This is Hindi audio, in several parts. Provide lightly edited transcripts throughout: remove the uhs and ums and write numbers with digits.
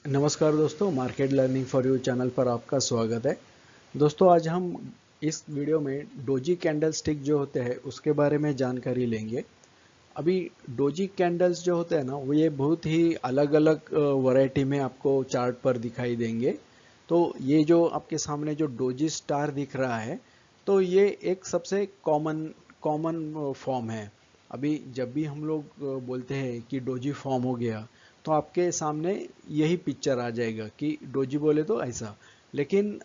नमस्कार दोस्तों, market learning for you channel पर आपका स्वागत है। दोस्तों, आज हम इस वीडियो में डोजी कैंडल स्टिक जो होते हैं उसके बारे में जानकारी लेंगे। अभी डोजी कैंडल्स जो होते हैं ना, वो ये बहुत ही अलग अलग वैरायटी में आपको चार्ट पर दिखाई देंगे। तो ये जो आपके सामने जो डोजी स्टार दिख रहा है, तो ये एक सबसे कॉमन कॉमन फॉर्म है। अभी जब भी हम लोग बोलते हैं कि डोजी फॉर्म हो गया, तो आपके सामने यही पिक्चर आ जाएगा कि डोजी बोले तो ऐसा। लेकिन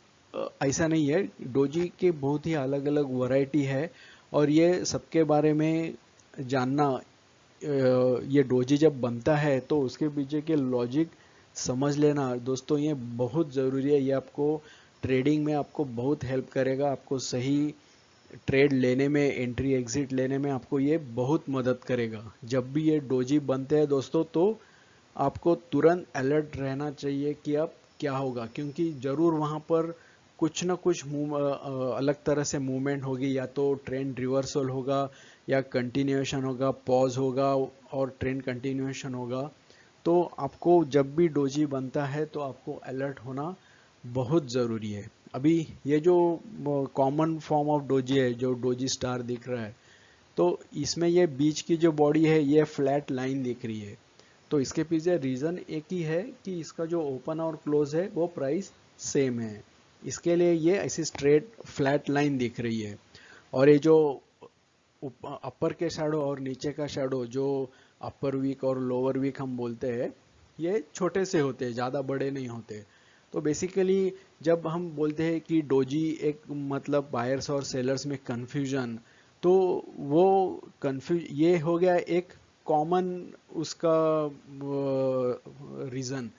ऐसा नहीं है। डोजी के बहुत ही अलग अलग वैरायटी है, और ये सबके बारे में जानना, ये डोजी जब बनता है तो उसके पीछे के लॉजिक समझ लेना दोस्तों, ये बहुत ज़रूरी है। ये आपको ट्रेडिंग में आपको बहुत हेल्प करेगा। आपको सही ट्रेड लेने में, एंट्री एग्जिट लेने में आपको ये बहुत मदद करेगा। जब भी ये डोजी बनते हैं दोस्तों, तो आपको तुरंत अलर्ट रहना चाहिए कि अब क्या होगा, क्योंकि ज़रूर वहाँ पर कुछ ना कुछ अलग तरह से मूवमेंट होगी। या तो ट्रेंड रिवर्सल होगा, या कंटिन्यूएशन होगा, पॉज होगा, और ट्रेंड कंटिन्यूएशन होगा। तो आपको जब भी डोजी बनता है तो आपको अलर्ट होना बहुत ज़रूरी है। अभी ये जो कॉमन फॉर्म ऑफ डोजी है, जो डोजी स्टार दिख रहा है, तो इसमें ये बीच की जो बॉडी है ये फ्लैट लाइन दिख रही है। तो इसके पीछे रीज़न एक ही है कि इसका जो ओपन और क्लोज है वो प्राइस सेम है। इसके लिए ये ऐसी स्ट्रेट फ्लैट लाइन दिख रही है। और ये जो अपर के शैडो और नीचे का शैडो, जो अपर वीक और लोअर वीक हम बोलते हैं, ये छोटे से होते हैं, ज़्यादा बड़े नहीं होते। तो बेसिकली जब हम बोलते हैं कि डोजी एक मतलब बायर्स और सेलर्स में कंफ्यूजन, तो वो कंफ्यूज ये हो गया एक कॉमन उसका रीज़न।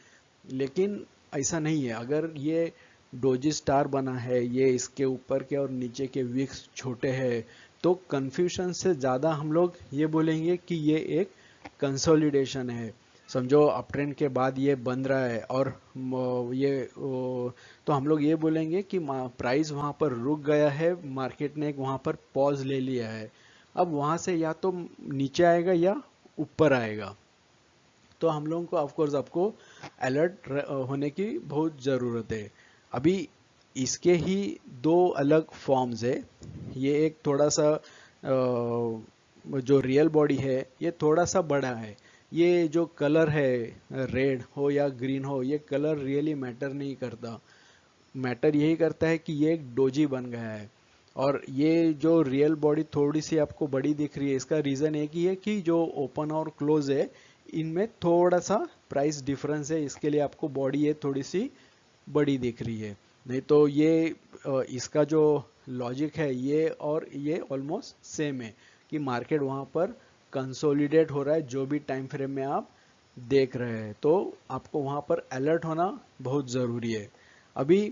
लेकिन ऐसा नहीं है। अगर ये डोजी स्टार बना है, ये इसके ऊपर के और नीचे के विक्स छोटे हैं, तो कंफ्यूजन से ज़्यादा हम लोग ये बोलेंगे कि ये एक कंसोलिडेशन है। समझो अप ट्रेंड के बाद ये बन रहा है, और तो हम लोग ये बोलेंगे कि प्राइस वहाँ पर रुक गया है, मार्केट ने वहाँ पर पॉज ले लिया है। अब वहाँ से या तो नीचे आएगा या ऊपर आएगा। तो हम लोगों को ऑफकोर्स आपको अलर्ट होने की बहुत ज़रूरत है। अभी इसके ही दो अलग फॉर्म्स है। ये एक थोड़ा सा जो रियल बॉडी है ये थोड़ा सा बड़ा है। ये जो कलर है, रेड हो या ग्रीन हो, ये कलर रियली मैटर नहीं करता। मैटर यही करता है कि ये एक डोजी बन गया है। और ये जो रियल बॉडी थोड़ी सी आपको बड़ी दिख रही है, इसका रीज़न एक ही है कि जो ओपन और क्लोज है, इनमें थोड़ा सा प्राइस डिफरेंस है, इसके लिए आपको बॉडी ये थोड़ी सी बड़ी दिख रही है। नहीं तो ये इसका जो लॉजिक है, ये और ये ऑलमोस्ट सेम है कि मार्केट वहाँ पर कंसोलिडेट हो रहा है। जो भी टाइम फ्रेम में आप देख रहे हैं, तो आपको वहाँ पर अलर्ट होना बहुत ज़रूरी है। अभी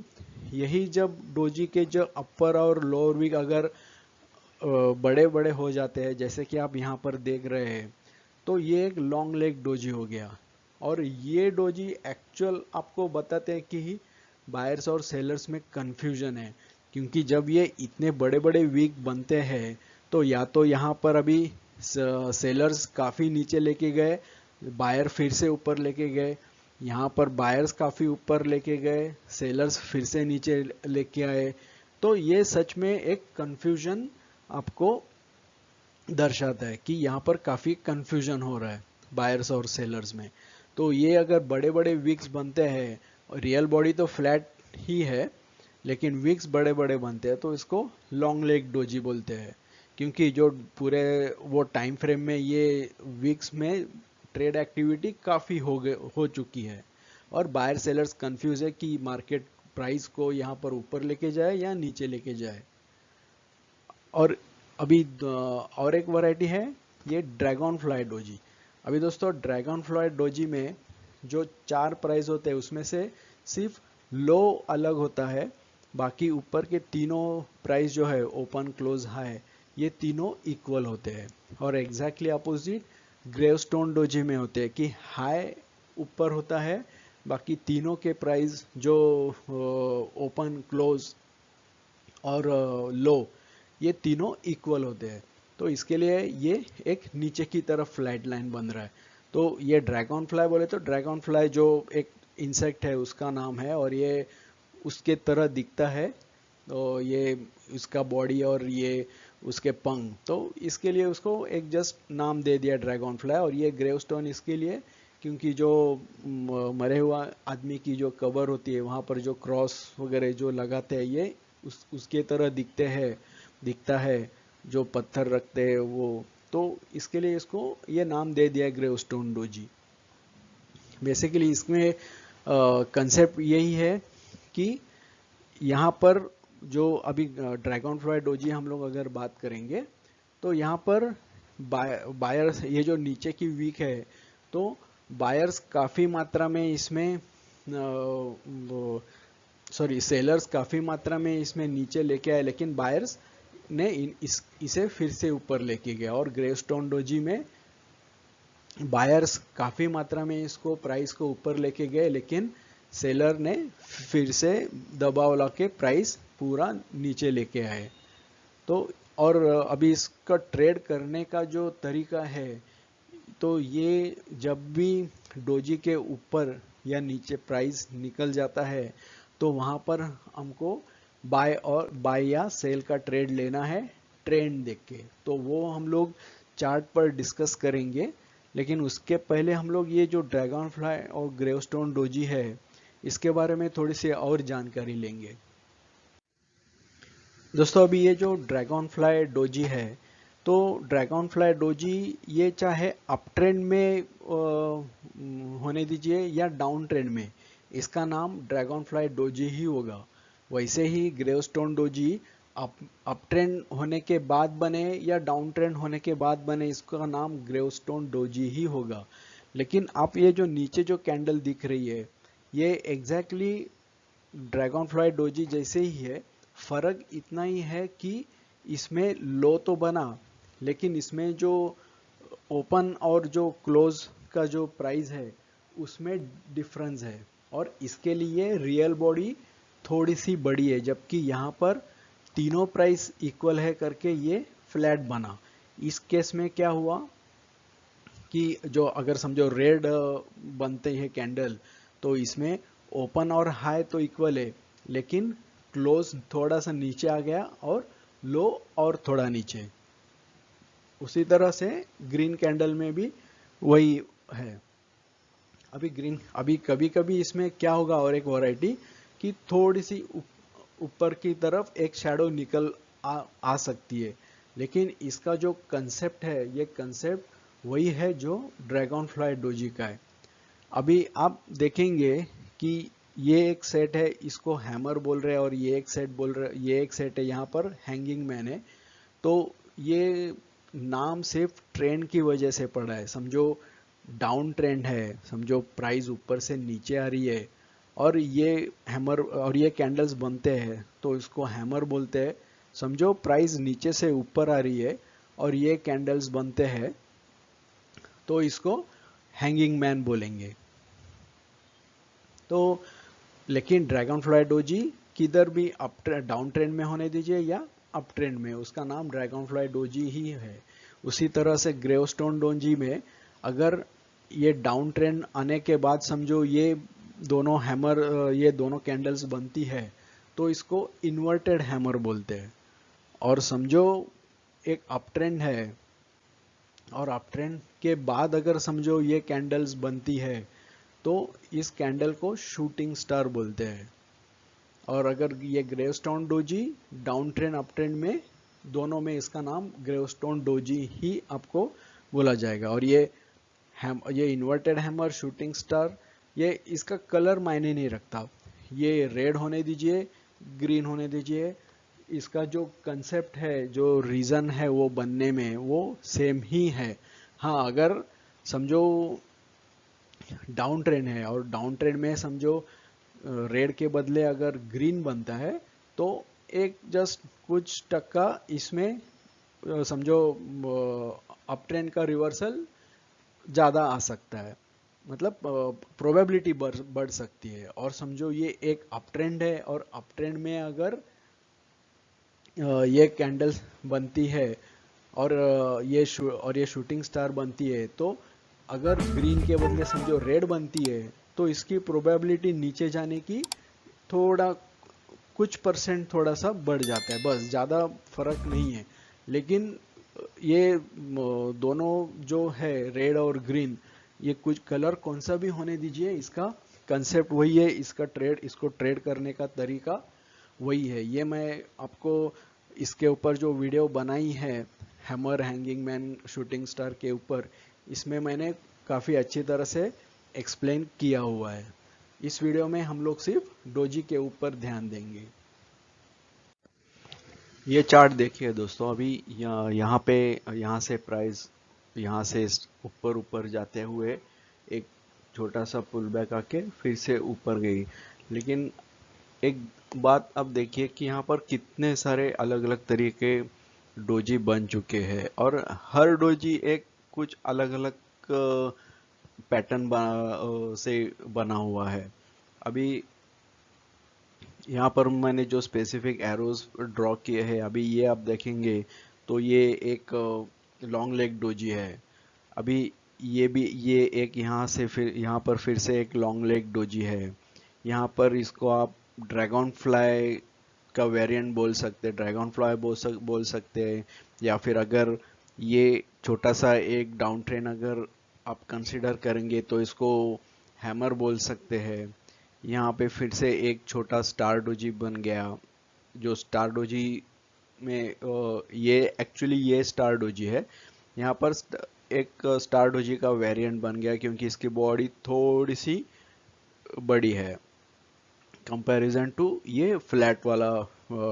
यही जब डोजी के जो अपर और लोअर वीक अगर बड़े बड़े हो जाते हैं, जैसे कि आप यहाँ पर देख रहे हैं, तो ये एक लॉन्ग लेग डोजी हो गया। और ये डोजी एक्चुअल आपको बताते हैं कि बायर्स और सेलर्स में कंफ्यूजन है। क्योंकि जब ये इतने बड़े बड़े वीक बनते हैं, तो या तो यहाँ पर अभी सेलर्स काफ़ी नीचे लेके गए, बायर फिर से ऊपर लेके गए, यहाँ पर बायर्स काफ़ी ऊपर लेके गए, सेलर्स फिर से नीचे लेके आए। तो ये सच में एक कंफ्यूजन आपको दर्शाता है कि यहाँ पर काफ़ी कंफ्यूजन हो रहा है बायर्स और सेलर्स में। तो ये अगर बड़े बड़े विक्स बनते हैं, रियल बॉडी तो फ्लैट ही है, लेकिन विक्स बड़े बड़े बनते हैं, तो इसको लॉन्ग लेग डोजी बोलते हैं। क्योंकि जो पूरे वो टाइम फ्रेम में ये विक्स में ट्रेड एक्टिविटी काफ़ी हो चुकी है, और बायर सेलर्स कंफ्यूज है कि मार्केट प्राइस को यहाँ पर ऊपर लेके जाए या नीचे लेके जाए। और अभी और एक वैरायटी है, ये ड्रैगन फ्लाई डोजी। अभी दोस्तों, ड्रैगन फ्लाई डोजी में जो चार प्राइस होते हैं, उसमें से सिर्फ लो अलग होता है। बाकी ऊपर के तीनों प्राइस जो है, ओपन क्लोज हाई, ये तीनों इक्वल होते हैं। और एग्जैक्टली अपोजिट ग्रेवस्टोन डोजी में होते हैं कि हाई ऊपर होता है, बाकी तीनों के प्राइस जो ओपन क्लोज और लो, ये तीनों इक्वल होते हैं। तो इसके लिए ये एक नीचे की तरफ फ्लैट लाइन बन रहा है। तो ये ड्रैगन फ्लाई बोले तो ड्रैगन फ्लाई जो एक इंसेक्ट है उसका नाम है, और ये उसके तरह दिखता है। तो ये उसका बॉडी और ये उसके पंख, तो इसके लिए उसको एक जस्ट नाम दे दिया ड्रैगन फ्लाई। और ये ग्रेवस्टोन इसके लिए क्योंकि जो मरे हुआ आदमी की जो कबर होती है वहाँ पर जो क्रॉस वगैरह जो लगाते हैं ये उसके तरह दिखता है जो पत्थर रखते हैं वो, तो इसके लिए इसको ये नाम दे दिया ग्रेवस्टोन डोजी। बेसिकली इसमें कंसेप्ट यही है कि यहाँ पर जो अभी ड्रैगन फ्लाई डोजी हम लोग अगर बात करेंगे तो यहाँ पर बायर्स, ये जो नीचे की वीक है तो बायर्स काफ़ी मात्रा में इसमें सॉरी सेलर्स काफ़ी मात्रा में इसमें नीचे लेके आए, लेकिन बायर्स ने इसे फिर से ऊपर लेके गया। और ग्रेवस्टोन डोजी में बायर्स काफ़ी मात्रा में इसको प्राइस को ऊपर लेके गए, लेकिन सेलर ने फिर से दबाव ला के प्राइस पूरा नीचे लेके आए। तो और अभी इसका ट्रेड करने का जो तरीका है, तो ये जब भी डोजी के ऊपर या नीचे प्राइस निकल जाता है तो वहाँ पर हमको बाय या सेल का ट्रेड लेना है ट्रेंड देख के। तो वो हम लोग चार्ट पर डिस्कस करेंगे, लेकिन उसके पहले हम लोग ये जो ड्रैगन फ्लाई और ग्रेवस्टोन डोजी है इसके बारे में थोड़ी सी और जानकारी लेंगे। दोस्तों अभी ये जो ड्रैगन फ्लाई डोजी है, तो ड्रैगन फ्लाई डोजी ये चाहे अप ट्रेंड में होने दीजिए या डाउन ट्रेंड में, इसका नाम ड्रैगन फ्लाई डोजी ही होगा। वैसे ही ग्रेवस्टोन डोजी अप ट्रेंड होने के बाद बने या डाउन ट्रेंड होने के बाद बने, इसका नाम ग्रेवस्टोन डोजी ही होगा। लेकिन आप ये जो नीचे जो कैंडल दिख रही है ये एग्जैक्टली ड्रैगन फ्लाई डोजी जैसे ही है। फर्क इतना ही है कि इसमें लो तो बना, लेकिन इसमें जो ओपन और जो क्लोज का जो प्राइस है उसमें डिफरेंस है, और इसके लिए रियल बॉडी थोड़ी सी बड़ी है, जबकि यहाँ पर तीनों प्राइस इक्वल है करके ये फ्लैट बना। इस केस में क्या हुआ कि जो अगर समझो रेड बनते हैं कैंडल, तो इसमें ओपन और हाई तो इक्वल है, लेकिन क्लोज थोड़ा सा नीचे आ गया और लो और थोड़ा नीचे। उसी तरह से ग्रीन कैंडल में भी वही है। अभी कभी कभी इसमें क्या होगा और एक वैरायटी कि थोड़ी सी ऊपर की तरफ एक शैडो निकल आ सकती है, लेकिन इसका जो कंसेप्ट है ये कंसेप्ट वही है जो ड्रैगन फ्लाई डोजी का है। अभी आप देखेंगे कि ये एक सेट है, इसको हैमर बोल रहे हैं, और ये एक सेट बोल रहे, ये एक सेट है यहाँ पर हैंगिंग मैन है। तो ये नाम सिर्फ ट्रेंड की वजह से पड़ा है। समझो डाउन ट्रेंड है, समझो प्राइस ऊपर से नीचे आ रही है, और ये हैमर और ये कैंडल्स बनते हैं तो इसको हैमर बोलते हैं। समझो प्राइस नीचे से ऊपर आ रही है और ये कैंडल्स बनते हैं तो इसको हैंगिंग मैन बोलेंगे। तो लेकिन ड्रैगन फ्लाई डोजी किधर भी डाउन ट्रेंड में होने दीजिए या अप ट्रेंड में, उसका नाम ड्रैगन फ्लाई डोजी ही है। उसी तरह से ग्रेवस्टोन डोजी में अगर ये डाउन ट्रेंड आने के बाद समझो ये दोनों हैमर, ये दोनों कैंडल्स बनती है तो इसको इन्वर्टेड हैमर बोलते हैं। और समझो एक अप ट्रेंड है और अप ट्रेंड के बाद अगर समझो ये कैंडल्स बनती है तो इस कैंडल को शूटिंग स्टार बोलते हैं। और अगर ये gravestone doji down trend up trend में दोनों में इसका नाम ग्रेवस्टोन डोजी ही आपको बोला जाएगा। और ये इन्वर्टेड हैमर, शूटिंग स्टार, ये इसका कलर मायने नहीं रखता, ये रेड होने दीजिए, ग्रीन होने दीजिए, इसका जो कंसेप्ट है, जो रीज़न है वो बनने में वो सेम ही है। हाँ अगर समझो डाउन ट्रेंड है और डाउन ट्रेंड में समझो रेड के बदले अगर ग्रीन बनता है तो एक जस्ट कुछ टक्का इसमें समझो अप ट्रेंड का रिवर्सल ज़्यादा आ सकता है, मतलब प्रोबेबिलिटी बढ़ सकती है। और समझो ये एक अप ट्रेंड है और अप ट्रेंड में अगर ये कैंडल बनती है और ये शूटिंग स्टार बनती है, तो अगर ग्रीन के बदले समझो रेड बनती है तो इसकी प्रोबेबिलिटी नीचे जाने की थोड़ा कुछ परसेंट थोड़ा सा बढ़ जाता है, बस ज़्यादा फर्क नहीं है। लेकिन ये दोनों जो है रेड और ग्रीन, ये कुछ कलर कौन सा भी होने दीजिए, इसका कंसेप्ट वही है, इसको ट्रेड करने का तरीका वही है। ये मैं आपको इसके ऊपर जो वीडियो बनाई है hammer, hanging man, shooting star के ऊपर, इसमें मैंने काफ़ी अच्छी तरह से एक्सप्लेन किया हुआ है। इस वीडियो में हम लोग सिर्फ डोजी के ऊपर ध्यान देंगे। ये चार्ट देखिए दोस्तों, अभी यहाँ पे, यहाँ से प्राइस यहाँ से ऊपर ऊपर जाते हुए एक छोटा सा पुल बैक आके फिर से ऊपर गई। लेकिन एक बात अब देखिए कि यहाँ पर कितने सारे अलग अलग तरीके डोजी बन चुके हैं, और हर डोजी एक कुछ अलग अलग पैटर्न से बना हुआ है। अभी यहाँ पर मैंने जो स्पेसिफिक एरोज ड्रॉ किए हैं, अभी ये आप देखेंगे तो ये एक लॉन्ग लेग डोजी है। अभी ये एक यहाँ से फिर यहाँ पर फिर से एक लॉन्ग लेग डोजी है। यहाँ पर इसको आप ड्रैगन फ्लाई का वेरिएंट बोल सकते हैं, ड्रैगन फ्लाई बोल सकते हैं, या फिर अगर ये छोटा सा एक डाउन ट्रेन अगर आप कंसिडर करेंगे तो इसको हैमर बोल सकते हैं। यहाँ पे फिर से एक छोटा स्टार डोजी बन गया, जो स्टार डोजी में ये एक्चुअली ये स्टार डोजी है। यहाँ पर एक स्टार डोजी का वेरिएंट बन गया क्योंकि इसकी बॉडी थोड़ी सी बड़ी है कंपैरिजन टू ये फ्लैट वाला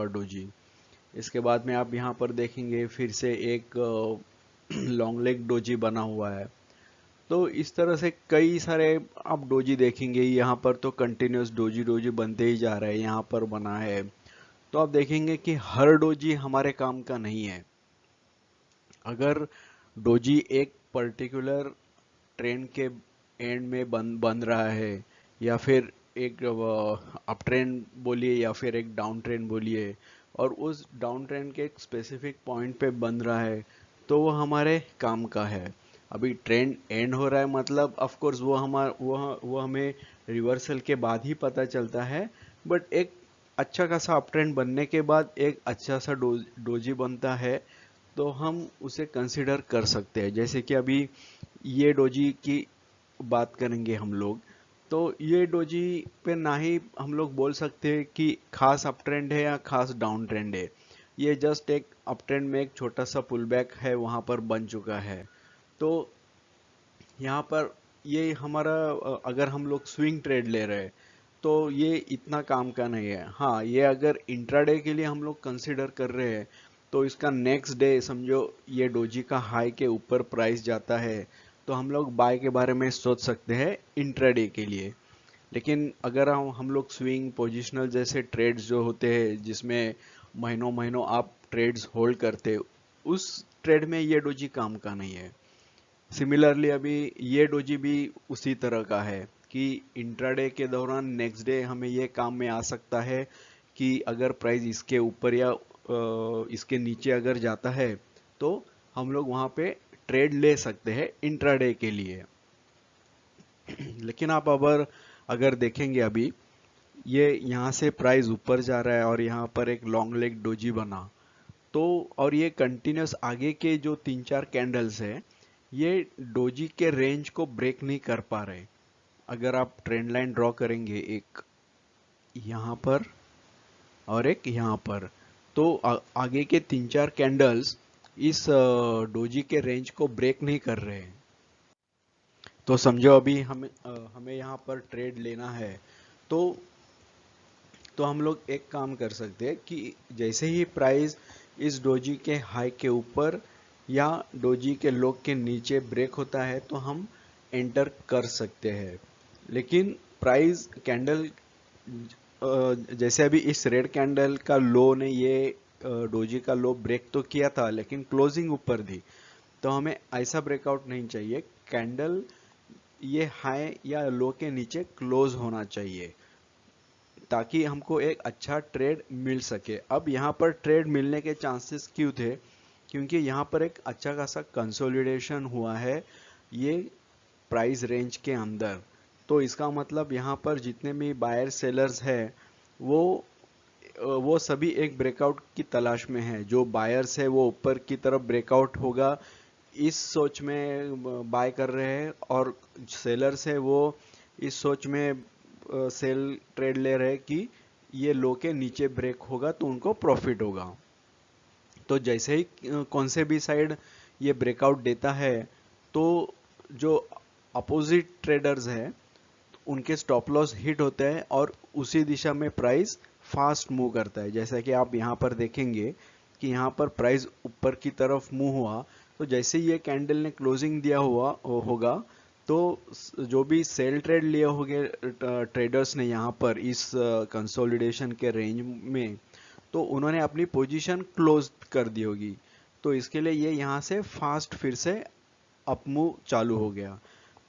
डोजी। इसके बाद में आप यहाँ पर देखेंगे फिर से एक लॉन्ग लेग डोजी बना हुआ है। तो इस तरह से कई सारे आप डोजी देखेंगे, यहाँ पर तो कंटिन्यूस डोजी डोजी बनते ही जा रहे हैं, यहाँ पर बना है। तो आप देखेंगे कि हर डोजी हमारे काम का नहीं है। अगर डोजी एक पर्टिकुलर ट्रेंड के एंड में बन रहा है, या फिर एक अप ट्रेंड बोलिए या फिर एक डाउन ट्रेंड बोलिए, और उस डाउन ट्रेंड के एक स्पेसिफिक पॉइंट पे बन रहा है, तो वो हमारे काम का है। अभी ट्रेंड एंड हो रहा है मतलब ऑफ कोर्स वो हमें रिवर्सल के बाद ही पता चलता है, बट एक अच्छा खासा अप ट्रेंड बनने के बाद एक अच्छा सा डोजी बनता है, तो हम उसे कंसिडर कर सकते हैं। जैसे कि अभी ये डोजी की बात करेंगे हम लोग, तो ये डोजी पे ना ही हम लोग बोल सकते हैं कि खास अप ट्रेंड है या खास डाउन ट्रेंड है। ये जस्ट एक अप ट्रेंड में एक छोटा सा पुल बैक है वहां पर बन चुका है। तो यहाँ पर ये हमारा अगर हम लोग स्विंग ट्रेड ले रहे हैं तो ये इतना काम का नहीं है। हाँ, ये अगर इंट्राडे के लिए हम लोग कंसिडर कर रहे हैं तो इसका नेक्स्ट डे समझो ये डोजी का हाई के ऊपर प्राइस जाता है, तो हम लोग बाय के बारे में सोच सकते हैं इंट्राडे के लिए। लेकिन अगर हम लोग स्विंग पोजिशनल जैसे ट्रेड्स जो होते हैं जिसमें महीनों महीनों आप ट्रेड्स होल्ड करते, उस ट्रेड में ये डोजी काम का नहीं है। सिमिलरली अभी ये डोजी भी उसी तरह का है कि इंट्राडे के दौरान नेक्स्ट डे हमें ये काम में आ सकता है कि अगर प्राइस इसके ऊपर या इसके नीचे अगर जाता है तो हम लोग वहां पे ट्रेड ले सकते हैं इंट्राडे के लिए। लेकिन आप अगर देखेंगे अभी ये यहाँ से प्राइस ऊपर जा रहा है और यहाँ पर एक लॉन्ग लेग डोजी बना, तो और ये कंटिन्यूस आगे के जो 3-4 कैंडल्स है ये डोजी के रेंज को ब्रेक नहीं कर पा रहे। अगर आप ट्रेंड लाइन ड्रॉ करेंगे एक यहाँ पर और एक यहाँ पर, तो आगे के 3-4 कैंडल्स इस डोजी के रेंज को ब्रेक नहीं कर रहे हैं। तो समझो अभी हमें यहाँ पर ट्रेड लेना है, तो हम लोग एक काम कर सकते हैं कि जैसे ही प्राइस इस डोजी के हाई के ऊपर या डोजी के लो के नीचे ब्रेक होता है तो हम एंटर कर सकते हैं। लेकिन प्राइस कैंडल जैसे अभी इस रेड कैंडल का लो ने ये डोजी का लो ब्रेक तो किया था लेकिन क्लोजिंग ऊपर थी, तो हमें ऐसा ब्रेकआउट नहीं चाहिए। कैंडल ये हाई या लो के नीचे क्लोज होना चाहिए ताकि हमको एक अच्छा ट्रेड मिल सके। अब यहाँ पर ट्रेड मिलने के चांसेस क्यों थे? क्योंकि यहाँ पर एक अच्छा खासा कंसोलिडेशन हुआ है ये प्राइस रेंज के अंदर। तो इसका मतलब यहाँ पर जितने भी बायर सेलर्स है वो सभी एक ब्रेकआउट की तलाश में है। जो बायर्स है वो ऊपर की तरफ ब्रेकआउट होगा इस सोच में बाय कर रहे हैं, और सेलर्स है वो इस सोच में सेल ट्रेड ले रहे हैं कि ये लो के नीचे ब्रेक होगा तो उनको प्रॉफिट होगा। तो जैसे ही कौन से भी साइड ये ब्रेकआउट देता है तो जो अपोजिट ट्रेडर्स हैं उनके स्टॉप लॉस हिट होते हैं और उसी दिशा में प्राइस फास्ट मूव करता है। जैसा कि आप यहाँ पर देखेंगे कि यहाँ पर प्राइस ऊपर की तरफ मूव हुआ, तो जैसे ही ये कैंडल ने क्लोजिंग दिया हुआ होगा तो जो भी सेल ट्रेड लिए होंगे ट्रेडर्स ने यहाँ पर इस कंसोलिडेशन के रेंज में, तो उन्होंने अपनी पोजीशन क्लोज कर दी होगी। तो इसके लिए ये यहाँ से फास्ट फिर से अप मूव चालू हो गया।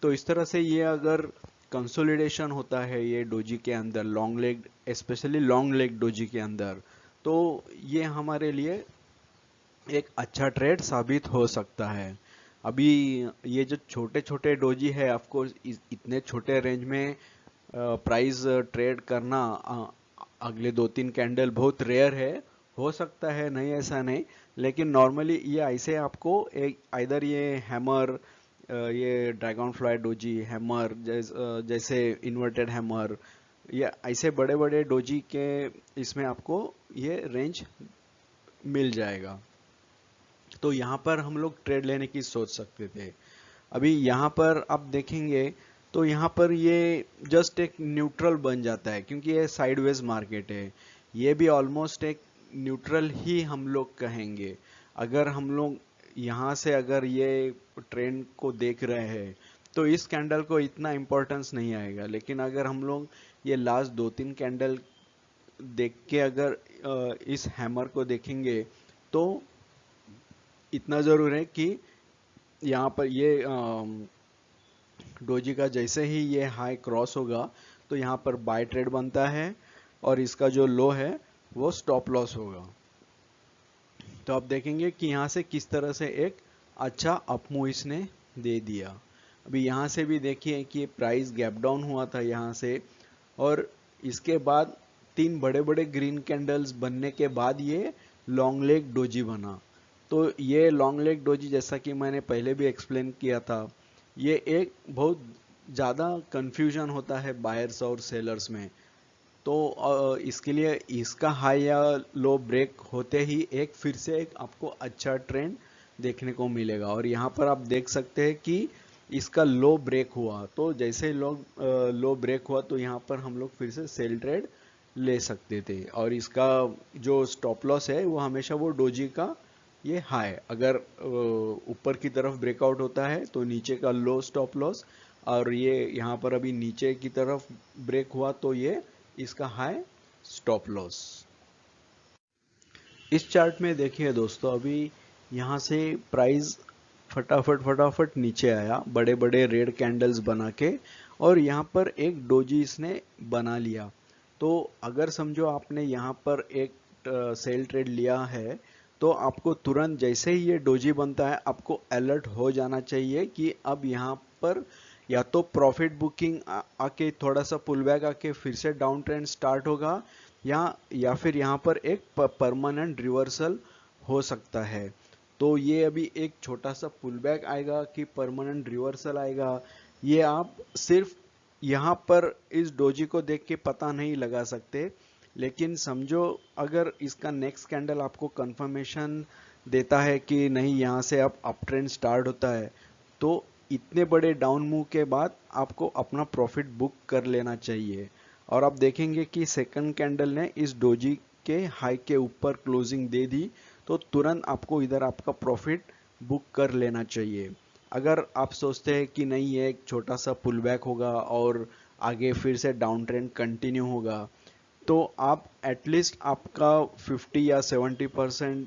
तो इस तरह से ये अगर कंसोलिडेशन होता है ये डोजी के अंदर long leg, specially long leg doji के अंदर, तो ये हमारे लिए एक अच्छा ट्रेड साबित हो सकता है। अभी ये जो छोटे छोटे डोजी है, ऑफ इतने छोटे रेंज में प्राइस ट्रेड करना अगले 2-3 कैंडल बहुत रेयर है। हो सकता है, नहीं ऐसा नहीं, लेकिन नॉर्मली ये ऐसे आपको एक आइदर ये हैमर, ये ड्रैगन फ्लाई डोजी हैमर जैसे इन्वर्टेड हैमर, या ऐसे बड़े बड़े डोजी के इसमें आपको ये रेंज मिल जाएगा। तो यहाँ पर हम लोग ट्रेड लेने की सोच सकते थे। अभी यहाँ पर आप देखेंगे तो यहाँ पर ये जस्ट एक न्यूट्रल बन जाता है, क्योंकि ये साइडवेज मार्केट है। ये भी ऑलमोस्ट एक न्यूट्रल ही हम लोग कहेंगे। अगर हम लोग यहाँ से अगर ये ट्रेंड को देख रहे हैं तो इस कैंडल को इतना इम्पोर्टेंस नहीं आएगा, लेकिन अगर हम लोग ये लास्ट 2-3 कैंडल देख के अगर इस हैमर को देखेंगे तो इतना जरूर है कि यहाँ पर ये डोजी का जैसे ही ये हाई क्रॉस होगा तो यहाँ पर बाय ट्रेड बनता है और इसका जो लो है वो स्टॉप लॉस होगा। तो आप देखेंगे कि यहाँ से किस तरह से एक अच्छा अपमूव इसने दे दिया। अभी यहाँ से भी देखिए कि प्राइस गैप डाउन हुआ था यहाँ से, और इसके बाद 3 बड़े बड़े ग्रीन कैंडल्स बनने के बाद ये लॉन्ग लेग डोजी बना। तो ये लॉन्ग लेग डोजी, जैसा कि मैंने पहले भी एक्सप्लेन किया था, ये एक बहुत ज़्यादा कंफ्यूजन होता है बायर्स और सेलर्स में। तो इसके लिए इसका हाई या लो ब्रेक होते ही एक फिर से एक आपको अच्छा ट्रेंड देखने को मिलेगा। और यहाँ पर आप देख सकते हैं कि इसका लो ब्रेक हुआ, तो जैसे लो ब्रेक हुआ तो यहाँ पर हम लोग फिर से सेल ट्रेड ले सकते थे। और इसका जो स्टॉप लॉस है वो हमेशा वो डोजी का ये हाई, अगर ऊपर की तरफ ब्रेकआउट होता है तो नीचे का लो स्टॉप लॉस, और ये यहाँ पर अभी नीचे की तरफ ब्रेक हुआ तो ये इसका हाई स्टॉप लॉस। इस चार्ट में देखिए दोस्तों, अभी यहाँ से प्राइस फटाफट फटाफट नीचे आया बड़े बड़े रेड कैंडल्स बना के, और यहाँ पर एक डोजी इसने बना लिया। तो अगर समझो आपने यहाँ पर एक सेल ट्रेड लिया है तो आपको तुरंत जैसे ही ये डोजी बनता है आपको अलर्ट हो जाना चाहिए कि अब यहाँ पर या तो प्रॉफिट बुकिंग आके थोड़ा सा पुल बैक आके फिर से डाउन ट्रेंड स्टार्ट होगा, या फिर यहाँ पर एक परमानेंट रिवर्सल हो सकता है। तो ये अभी एक छोटा सा पुल बैक आएगा कि परमानेंट रिवर्सल आएगा, ये आप सिर्फ यहाँ पर इस डोजी को देख के पता नहीं लगा सकते। लेकिन समझो अगर इसका नेक्स्ट कैंडल आपको कंफर्मेशन देता है कि नहीं यहाँ से अब अप ट्रेंड स्टार्ट होता है, तो इतने बड़े डाउन मूव के बाद आपको अपना प्रॉफिट बुक कर लेना चाहिए। और आप देखेंगे कि सेकंड कैंडल ने इस डोजी के हाई के ऊपर क्लोजिंग दे दी, तो तुरंत आपको इधर आपका प्रॉफिट बुक कर लेना चाहिए। अगर आप सोचते हैं कि नहीं ये एक छोटा सा पुल बैक होगा और आगे फिर से डाउन ट्रेंड कंटिन्यू होगा, तो आप एटलीस्ट आपका 50 या 70%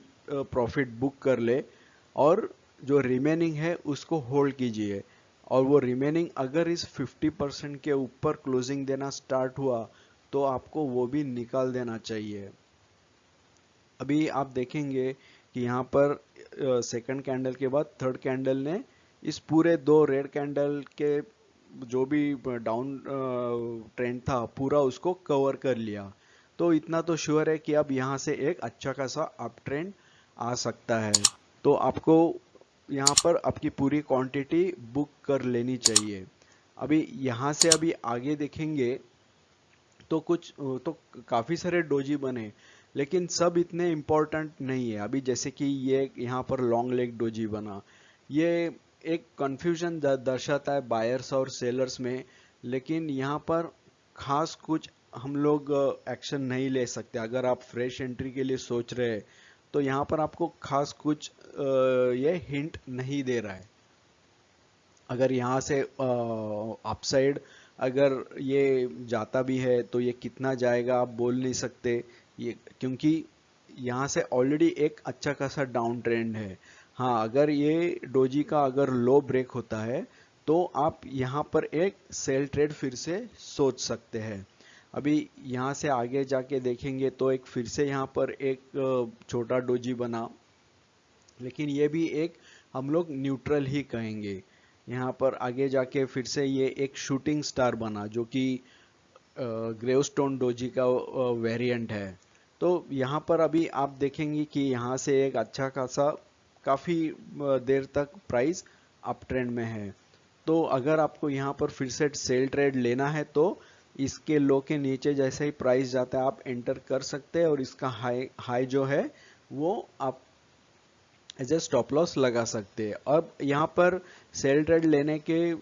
प्रॉफिट बुक कर ले, और जो रिमेनिंग है उसको होल्ड कीजिए। और वो रिमेनिंग अगर इस 50% के ऊपर क्लोजिंग देना स्टार्ट हुआ तो आपको वो भी निकाल देना चाहिए। अभी आप देखेंगे कि यहाँ पर सेकंड कैंडल के बाद थर्ड कैंडल ने इस पूरे 2 रेड कैंडल के जो भी डाउन ट्रेंड था पूरा उसको कवर कर लिया। तो इतना तो श्योर है कि अब यहाँ से एक अच्छा खासा अप ट्रेंड आ सकता है। तो आपको यहाँ पर आपकी पूरी क्वांटिटी बुक कर लेनी चाहिए। अभी यहाँ से अभी आगे देखेंगे तो तो काफी सारे डोजी बने, लेकिन सब इतने इम्पोर्टेंट नहीं है। अभी जैसे कि ये यहाँ पर लॉन्ग लेग डोजी बना, ये एक कंफ्यूजन दर्शाता है बायर्स और सेलर्स में। लेकिन यहाँ पर खास कुछ हम लोग एक्शन नहीं ले सकते। अगर आप फ्रेश एंट्री के लिए सोच रहे हैं तो यहाँ पर आपको खास कुछ ये हिंट नहीं दे रहा है। अगर यहाँ से अपसाइड अगर ये जाता भी है तो ये कितना जाएगा आप बोल नहीं सकते, ये क्योंकि यहाँ से ऑलरेडी एक अच्छा खासा डाउन ट्रेंड है। हाँ, अगर ये डोजी का अगर लो ब्रेक होता है तो आप यहाँ पर एक सेल ट्रेड फिर से सोच सकते हैं। अभी यहाँ से आगे जाके देखेंगे तो एक फिर से यहाँ पर एक छोटा डोजी बना, लेकिन ये भी एक हम लोग न्यूट्रल ही कहेंगे। यहाँ पर आगे जाके फिर से ये एक शूटिंग स्टार बना जो कि ग्रेवस्टोन डोजी का वेरिएंट है। तो यहाँ पर अभी आप देखेंगे कि यहाँ से एक अच्छा खासा काफी देर तक प्राइस अप ट्रेंड में है। तो अगर आपको यहाँ पर फिर से सेल ट्रेड लेना है तो इसके लो के नीचे जैसे ही प्राइस जाता है आप एंटर कर सकते हैं, और इसका हाई हाई जो है वो आप एज ए स्टॉप लॉस लगा सकते हैं। अब यहाँ पर सेल ट्रेड लेने के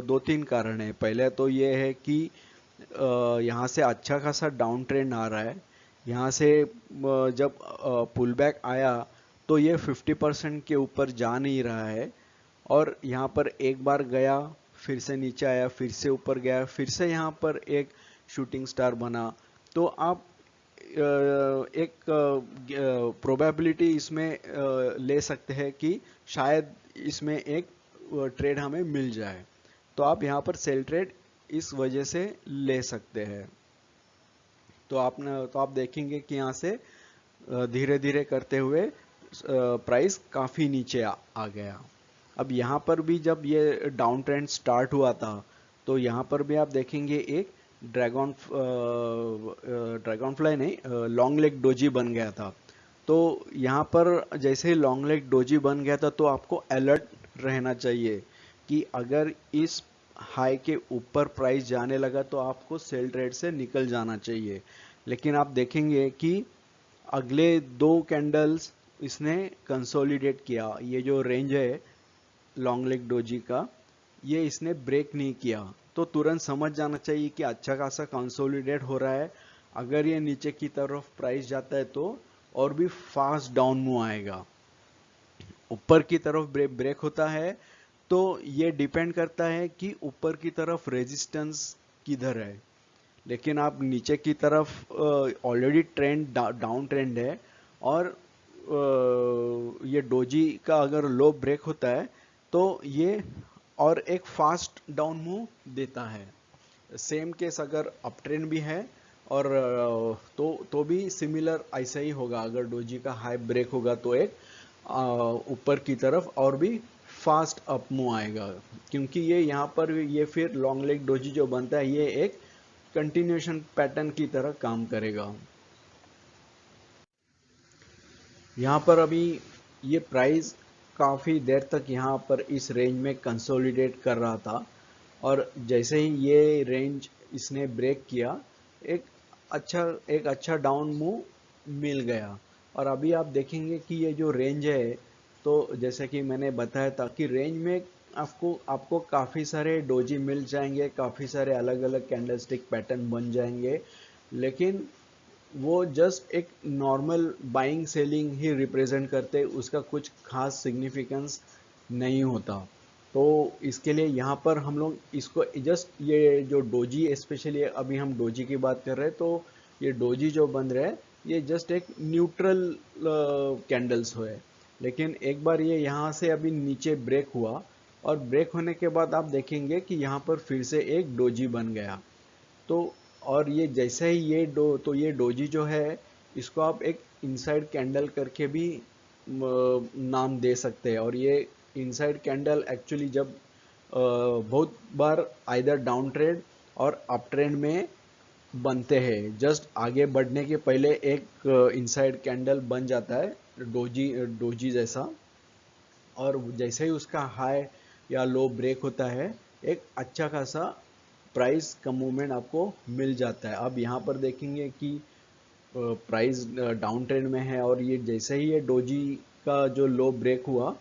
दो तीन कारण है। पहले तो ये है कि यहाँ से अच्छा खासा डाउन ट्रेंड आ रहा है। यहाँ से जब पुल बैक आया तो ये 50% के ऊपर जा नहीं रहा है, और यहाँ पर एक बार गया, फिर से नीचे आया, फिर से ऊपर गया, फिर से यहाँ पर एक शूटिंग स्टार बना। तो आप एक प्रोबेबिलिटी इसमें ले सकते हैं कि शायद इसमें एक ट्रेड हमें मिल जाए। तो आप यहाँ पर सेल ट्रेड इस वजह से ले सकते हैं। तो आप देखेंगे कि यहाँ से धीरे धीरे करते हुए प्राइस काफी नीचे आ गया। अब यहाँ पर भी जब ये डाउन ट्रेंड स्टार्ट हुआ था तो यहाँ पर भी आप देखेंगे एक ड्रैगन फ्लाई नहीं, लॉन्ग लेग डोजी बन गया था। तो यहाँ पर जैसे ही लॉन्ग लेग डोजी बन गया था तो आपको अलर्ट रहना चाहिए कि अगर इस हाई के ऊपर प्राइस जाने लगा तो आपको सेल ट्रेड से निकल जाना चाहिए। लेकिन आप देखेंगे कि अगले दो कैंडल्स इसने कंसोलिडेट किया। ये जो रेंज है लॉन्ग लेग डोजी का, ये इसने ब्रेक नहीं किया। तो तुरंत समझ जाना चाहिए कि अच्छा खासा कंसोलिडेट हो रहा है। अगर ये नीचे की तरफ प्राइस जाता है तो और भी फास्ट डाउन मूव आएगा। ऊपर की तरफ ब्रेक होता है तो ये डिपेंड करता है कि ऊपर की तरफ रेजिस्टेंस किधर है। लेकिन आप नीचे की तरफ ऑलरेडी ट्रेंड डाउन ट्रेंड है, और ये डोजी का अगर लो ब्रेक होता है तो ये और एक फास्ट डाउन मूव देता है। सेम केस अगर अप ट्रेंड भी है, और तो भी सिमिलर ऐसा ही होगा। अगर डोजी का हाई ब्रेक होगा तो एक ऊपर की तरफ और भी फास्ट अप मूव आएगा, क्योंकि ये यहाँ पर ये फिर लॉन्ग लेग डोजी जो बनता है ये एक कंटिन्यूएशन पैटर्न की तरह काम करेगा। यहाँ पर अभी ये प्राइस काफ़ी देर तक यहाँ पर इस रेंज में कंसोलिडेट कर रहा था, और जैसे ही ये रेंज इसने ब्रेक किया एक अच्छा डाउन मूव मिल गया। और अभी आप देखेंगे कि ये जो रेंज है, तो जैसे कि मैंने बताया था कि रेंज में आपको आपको काफ़ी सारे डोजी मिल जाएंगे, काफ़ी सारे अलग अलग कैंडलस्टिक पैटर्न बन जाएंगे, लेकिन वो जस्ट एक नॉर्मल बाइंग सेलिंग ही रिप्रेजेंट करते, उसका कुछ खास सिग्निफिकेंस नहीं होता। तो इसके लिए यहाँ पर हम लोग इसको जस्ट ये जो डोजी, स्पेशली अभी हम डोजी की बात कर रहे हैं, तो ये डोजी जो बन रहा है ये जस्ट एक न्यूट्रल कैंडल्स हुए। लेकिन एक बार ये यहाँ से अभी नीचे ब्रेक हुआ, और ब्रेक होने के बाद आप देखेंगे कि यहाँ पर फिर से एक डोजी बन गया। तो और ये जैसे ही ये डोजी जो है इसको आप एक इनसाइड कैंडल करके भी नाम दे सकते हैं। और ये इनसाइड कैंडल एक्चुअली जब बहुत बार आइदर डाउन ट्रेंड और अप ट्रेंड में बनते हैं। जस्ट आगे बढ़ने के पहले एक इनसाइड कैंडल बन जाता है डोजी डोजी जैसा, और जैसे ही उसका हाई या लो ब्रेक होता है एक अच्छा खासा प्राइस का मूवमेंट आपको मिल जाता है। अब यहाँ पर देखेंगे कि प्राइस डाउन ट्रेंड में है, और ये जैसे ही ये डोजी का जो लो ब्रेक हुआ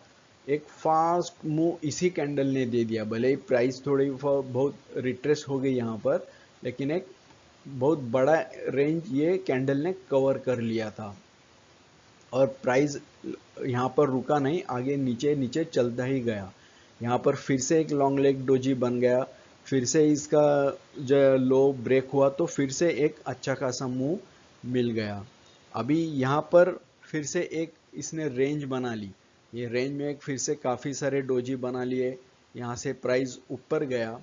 एक फास्ट मूव इसी कैंडल ने दे दिया। भले ही प्राइस थोड़ी बहुत रिट्रेस हो गई यहाँ पर, लेकिन एक बहुत बड़ा रेंज ये कैंडल ने कवर कर लिया था, और प्राइस यहाँ पर रुका नहीं, आगे नीचे नीचे चलता ही गया। यहाँ पर फिर से एक लॉन्ग लेग डोजी बन गया, फिर से इसका जो लो ब्रेक हुआ तो फिर से एक अच्छा खासा मूव मिल गया। अभी यहाँ पर फिर से एक इसने रेंज बना ली, ये रेंज में एक फिर से काफ़ी सारे डोजी बना लिए, यहाँ से प्राइस ऊपर गया।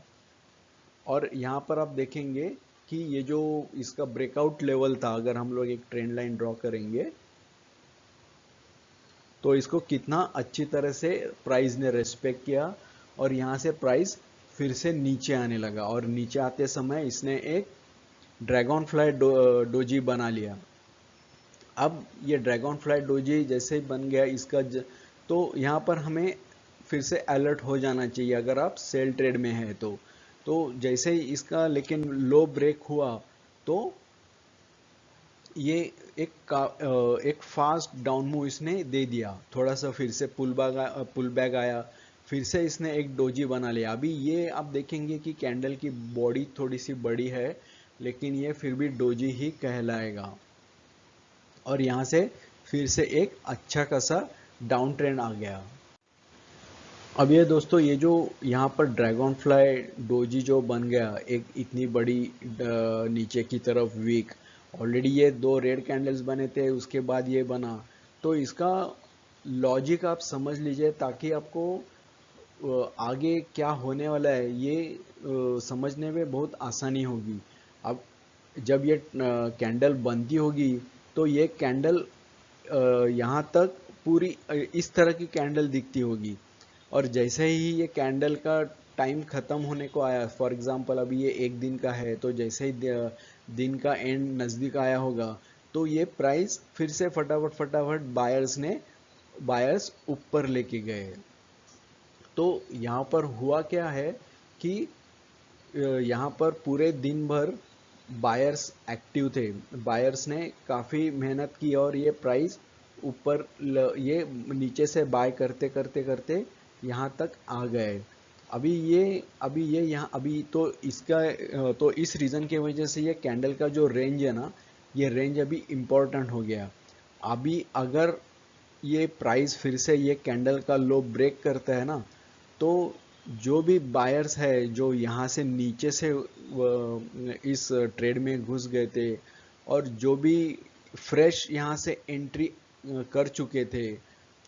और यहाँ पर आप देखेंगे कि ये जो इसका ब्रेकआउट लेवल था, अगर हम लोग एक ट्रेंड लाइन ड्रॉ करेंगे तो इसको कितना अच्छी तरह से प्राइस ने रेस्पेक्ट किया, और यहाँ से प्राइस फिर से नीचे आने लगा, और नीचे आते समय इसने एक ड्रैगन फ्लाई डोजी बना लिया। अब ये ड्रैगन फ्लाई डोजी जैसे ही बन गया इसका तो यहाँ पर हमें फिर से अलर्ट हो जाना चाहिए अगर आप सेल ट्रेड में है तो जैसे ही इसका लेकिन लो ब्रेक हुआ तो ये एक फास्ट डाउन मूव इसने दे दिया, थोड़ा सा फिर से पुल बैक आया, फिर से इसने एक डोजी बना लिया। अभी ये आप देखेंगे कि कैंडल की बॉडी थोड़ी सी बड़ी है, लेकिन ये फिर भी डोजी ही कहलाएगा, और यहाँ से फिर से एक अच्छा खासा डाउन ट्रेंड आ गया। अब ये दोस्तों ये जो यहाँ पर ड्रैगन फ्लाई डोजी जो बन गया एक इतनी बड़ी नीचे की तरफ वीक, ऑलरेडी ये दो रेड कैंडल्स बने थे, उसके बाद ये बना, तो इसका लॉजिक आप समझ लीजिए ताकि आपको आगे क्या होने वाला है ये समझने में बहुत आसानी होगी। अब जब ये कैंडल बनती होगी तो ये कैंडल यहाँ तक पूरी इस तरह की कैंडल दिखती होगी, और जैसे ही ये कैंडल का टाइम खत्म होने को आया, फॉर एग्जांपल अभी ये एक दिन का है, तो जैसे ही दिन का एंड नज़दीक आया होगा तो ये प्राइस फिर से फटाफट फटाफट बायर्स ऊपर लेके गए। तो यहाँ पर हुआ क्या है कि यहाँ पर पूरे दिन भर बायर्स एक्टिव थे, बायर्स ने काफ़ी मेहनत की और ये प्राइस ऊपर ये नीचे से बाय करते करते करते यहाँ तक आ गए। अभी ये यहाँ अभी तो इसका तो इस रीज़न की वजह से ये कैंडल का जो रेंज है ना, ये रेंज अभी इम्पोर्टेंट हो गया। अभी अगर ये प्राइस फिर से ये कैंडल का लो ब्रेक करता है ना, तो जो भी बायर्स है जो यहाँ से नीचे से इस ट्रेड में घुस गए थे, और जो भी फ्रेश यहाँ से एंट्री कर चुके थे,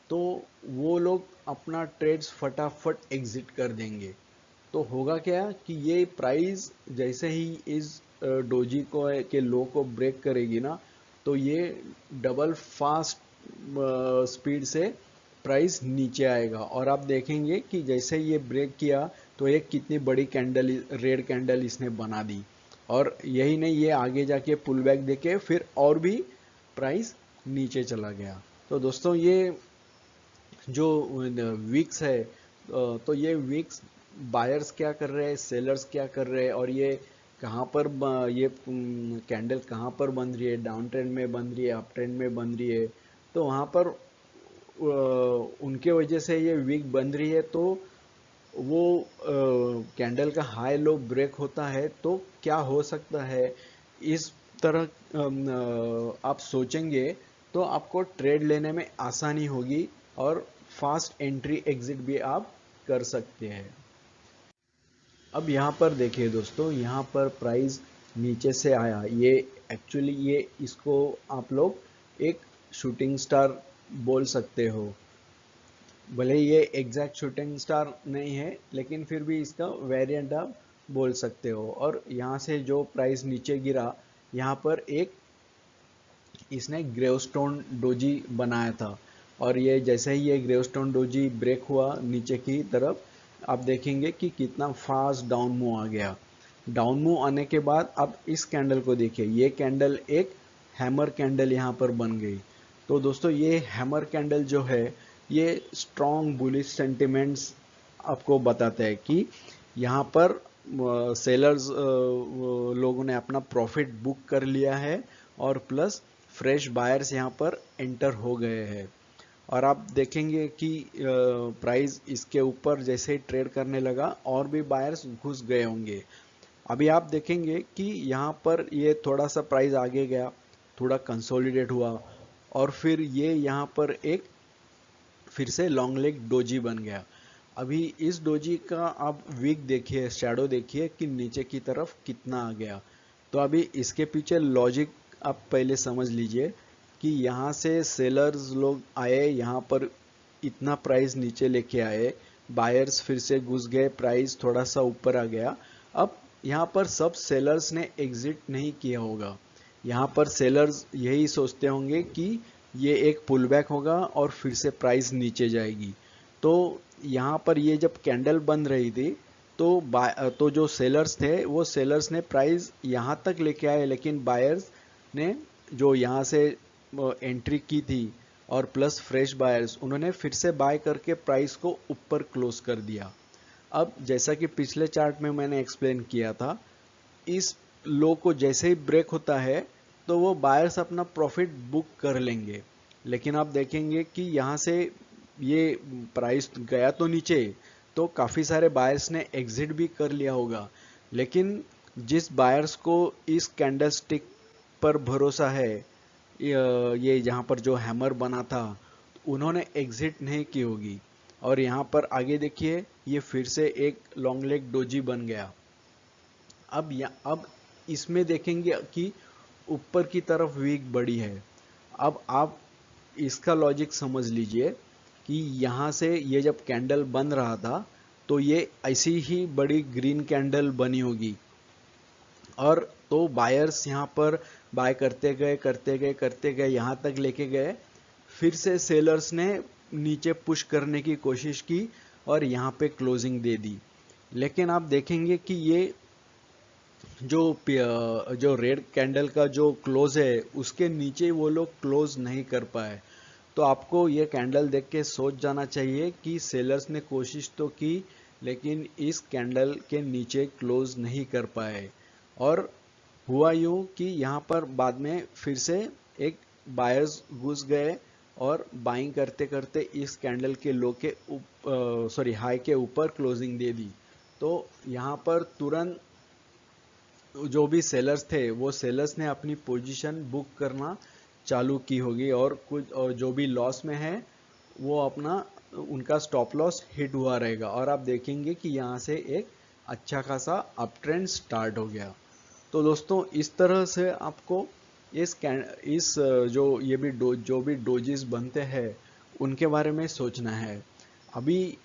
तो वो लोग अपना ट्रेड्स फटाफट एग्जिट कर देंगे। तो होगा क्या कि ये प्राइस जैसे ही इस डोजी को के लो को ब्रेक करेगी ना, तो ये डबल फास्ट स्पीड से प्राइस नीचे आएगा, और आप देखेंगे कि जैसे ये ब्रेक किया तो एक कितनी बड़ी कैंडल रेड कैंडल इसने बना दी, और यही नहीं ये आगे जाके पुल बैक देके फिर और भी प्राइस नीचे चला गया। तो दोस्तों ये जो वीक्स है तो ये वीक्स बायर्स क्या कर रहे हैं, सेलर्स क्या कर रहे हैं, और ये कहाँ पर ये कैंडल कहाँ पर बन रही है, डाउन ट्रेंड में बन रही है, अप ट्रेंड में बन रही है, तो वहाँ पर उनके वजह से ये वीक बन रही है। तो वो कैंडल का हाई लो ब्रेक होता है तो क्या हो सकता है, इस तरह आप सोचेंगे तो आपको ट्रेड लेने में आसानी होगी, और फास्ट एंट्री एग्जिट भी आप कर सकते हैं। अब यहाँ पर देखिए दोस्तों, यहाँ पर प्राइस नीचे से आया, ये एक्चुअली ये इसको आप लोग एक शूटिंग स्टार बोल सकते हो। भले ये एग्जैक्ट शूटिंग स्टार नहीं है, लेकिन फिर भी इसका वेरिएंट आप बोल सकते हो। और यहाँ से जो प्राइस नीचे गिरा, यहाँ पर एक इसने ग्रेवस्टोन डोजी बनाया था, और ये जैसे ही ये ग्रेवस्टोन डोजी ब्रेक हुआ नीचे की तरफ, आप देखेंगे कि कितना फास्ट डाउन मूव आ गया। डाउन मूव आने के बाद अब इस कैंडल को देखिए, ये कैंडल एक हैमर कैंडल यहाँ पर बन गई। तो दोस्तों ये हैमर कैंडल जो है ये स्ट्रॉन्ग बुलिश सेंटिमेंट्स आपको बताता है कि यहाँ पर सेलर्स लोगों ने अपना प्रॉफिट बुक कर लिया है और प्लस फ्रेश बायर्स यहाँ पर एंटर हो गए हैं। और आप देखेंगे कि प्राइस इसके ऊपर जैसे ही ट्रेड करने लगा और भी बायर्स घुस गए होंगे। अभी आप देखेंगे कि यहाँ पर ये थोड़ा सा प्राइस आगे गया, थोड़ा कंसोलिडेट हुआ और फिर ये यहाँ पर एक फिर से लॉन्ग लेग डोजी बन गया। अभी इस डोजी का आप वीक देखिए, शैडो देखिए कि नीचे की तरफ कितना आ गया। तो अभी इसके पीछे लॉजिक आप पहले समझ लीजिए कि यहाँ से सेलर्स लोग आए, यहाँ पर इतना प्राइस नीचे लेके आए, बायर्स फिर से घुस गए, प्राइस थोड़ा सा ऊपर आ गया। अब यहाँ पर सब सेलर्स ने एग्जिट नहीं किया होगा, यहाँ पर सेलर्स यही सोचते होंगे कि ये एक पुल बैक होगा और फिर से प्राइस नीचे जाएगी। तो यहाँ पर ये जब कैंडल बन रही थी तो जो सेलर्स थे वो सेलर्स ने प्राइस यहाँ तक लेके आए, लेकिन बायर्स ने जो यहाँ से एंट्री की थी और प्लस फ्रेश बायर्स उन्होंने फिर से बाय करके प्राइस को ऊपर क्लोज कर दिया। अब जैसा कि पिछले चार्ट में मैंने एक्सप्लेन किया था, इस लो को जैसे ही ब्रेक होता है तो वो बायर्स अपना प्रॉफिट बुक कर लेंगे। लेकिन आप देखेंगे कि यहाँ से ये प्राइस गया तो नीचे, तो काफ़ी सारे बायर्स ने एग्जिट भी कर लिया होगा। लेकिन जिस बायर्स को इस कैंडलस्टिक पर भरोसा है, ये जहाँ पर जो हैमर बना था, उन्होंने एग्जिट नहीं की होगी। और यहाँ पर आगे देखिए, ये फिर से एक लॉन्ग लेग डोजी बन गया। अब इसमें देखेंगे कि ऊपर की तरफ वीक बड़ी है। अब आप इसका लॉजिक समझ लीजिए कि यहाँ से ये जब कैंडल बन रहा था तो ये ऐसी ही बड़ी ग्रीन कैंडल बनी होगी और तो बायर्स यहाँ पर बाय करते गए करते गए करते गए यहाँ तक लेके गए। फिर से सेलर्स ने नीचे पुश करने की कोशिश की और यहाँ पे क्लोजिंग दे दी। लेकिन आप देखेंगे कि ये जो रेड कैंडल का जो क्लोज है उसके नीचे वो लोग क्लोज नहीं कर पाए। तो आपको ये कैंडल देख के सोच जाना चाहिए कि सेलर्स ने कोशिश तो की लेकिन इस कैंडल के नीचे क्लोज नहीं कर पाए। और हुआ यूं कि यहाँ पर बाद में फिर से एक बायर्स घुस गए और बाइंग करते करते इस कैंडल के लो के हाई के ऊपर क्लोजिंग दे दी। तो यहाँ पर तुरंत जो भी सेलर्स थे वो सेलर्स ने अपनी पोजीशन बुक करना चालू की होगी और जो भी लॉस में है वो अपना उनका स्टॉप लॉस हिट हुआ रहेगा और आप देखेंगे कि यहाँ से एक अच्छा खासा अप ट्रेंड स्टार्ट हो गया। तो दोस्तों इस तरह से आपको इस जो भी डोजेस बनते हैं उनके बारे में सोचना है। अभी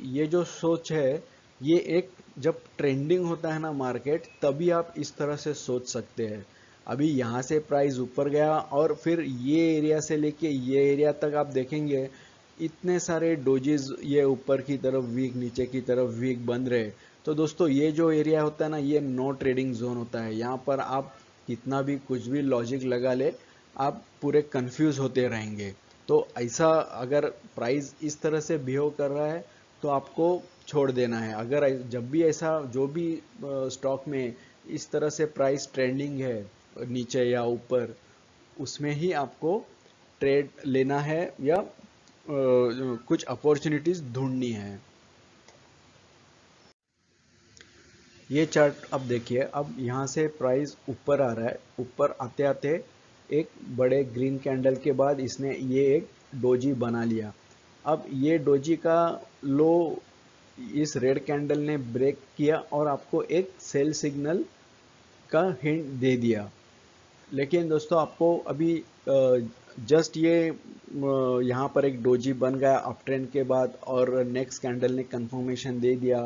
ये जो सोच है ये एक जब ट्रेंडिंग होता है ना मार्केट, तभी आप इस तरह से सोच सकते हैं। अभी यहाँ से प्राइस ऊपर गया और फिर ये एरिया से लेके ये एरिया तक आप देखेंगे इतने सारे डोजेस ये ऊपर की तरफ वीक नीचे की तरफ वीक बन रहे। तो दोस्तों ये जो एरिया होता है ना ये नो ट्रेडिंग जोन होता है। यहाँ पर आप कितना भी कुछ भी लॉजिक लगा ले, आप पूरे कंफ्यूज होते रहेंगे। तो ऐसा अगर प्राइस इस तरह से बिहेव कर रहा है तो आपको छोड़ देना है। अगर जब भी ऐसा जो भी स्टॉक में इस तरह से प्राइस ट्रेंडिंग है नीचे या ऊपर, उसमें ही आपको ट्रेड लेना है या कुछ अपॉर्चुनिटीज ढूंढनी है। ये चार्ट अब देखिए, अब यहाँ से प्राइस ऊपर आ रहा है, ऊपर आते आते एक बड़े ग्रीन कैंडल के बाद इसने ये एक डोजी बना लिया। अब ये डोजी का लो इस रेड कैंडल ने ब्रेक किया और आपको एक सेल सिग्नल का हिंट दे दिया। लेकिन दोस्तों आपको अभी जस्ट ये यहाँ पर एक डोजी बन गया अप ट्रेंड के बाद और नेक्स्ट कैंडल ने कंफर्मेशन दे दिया,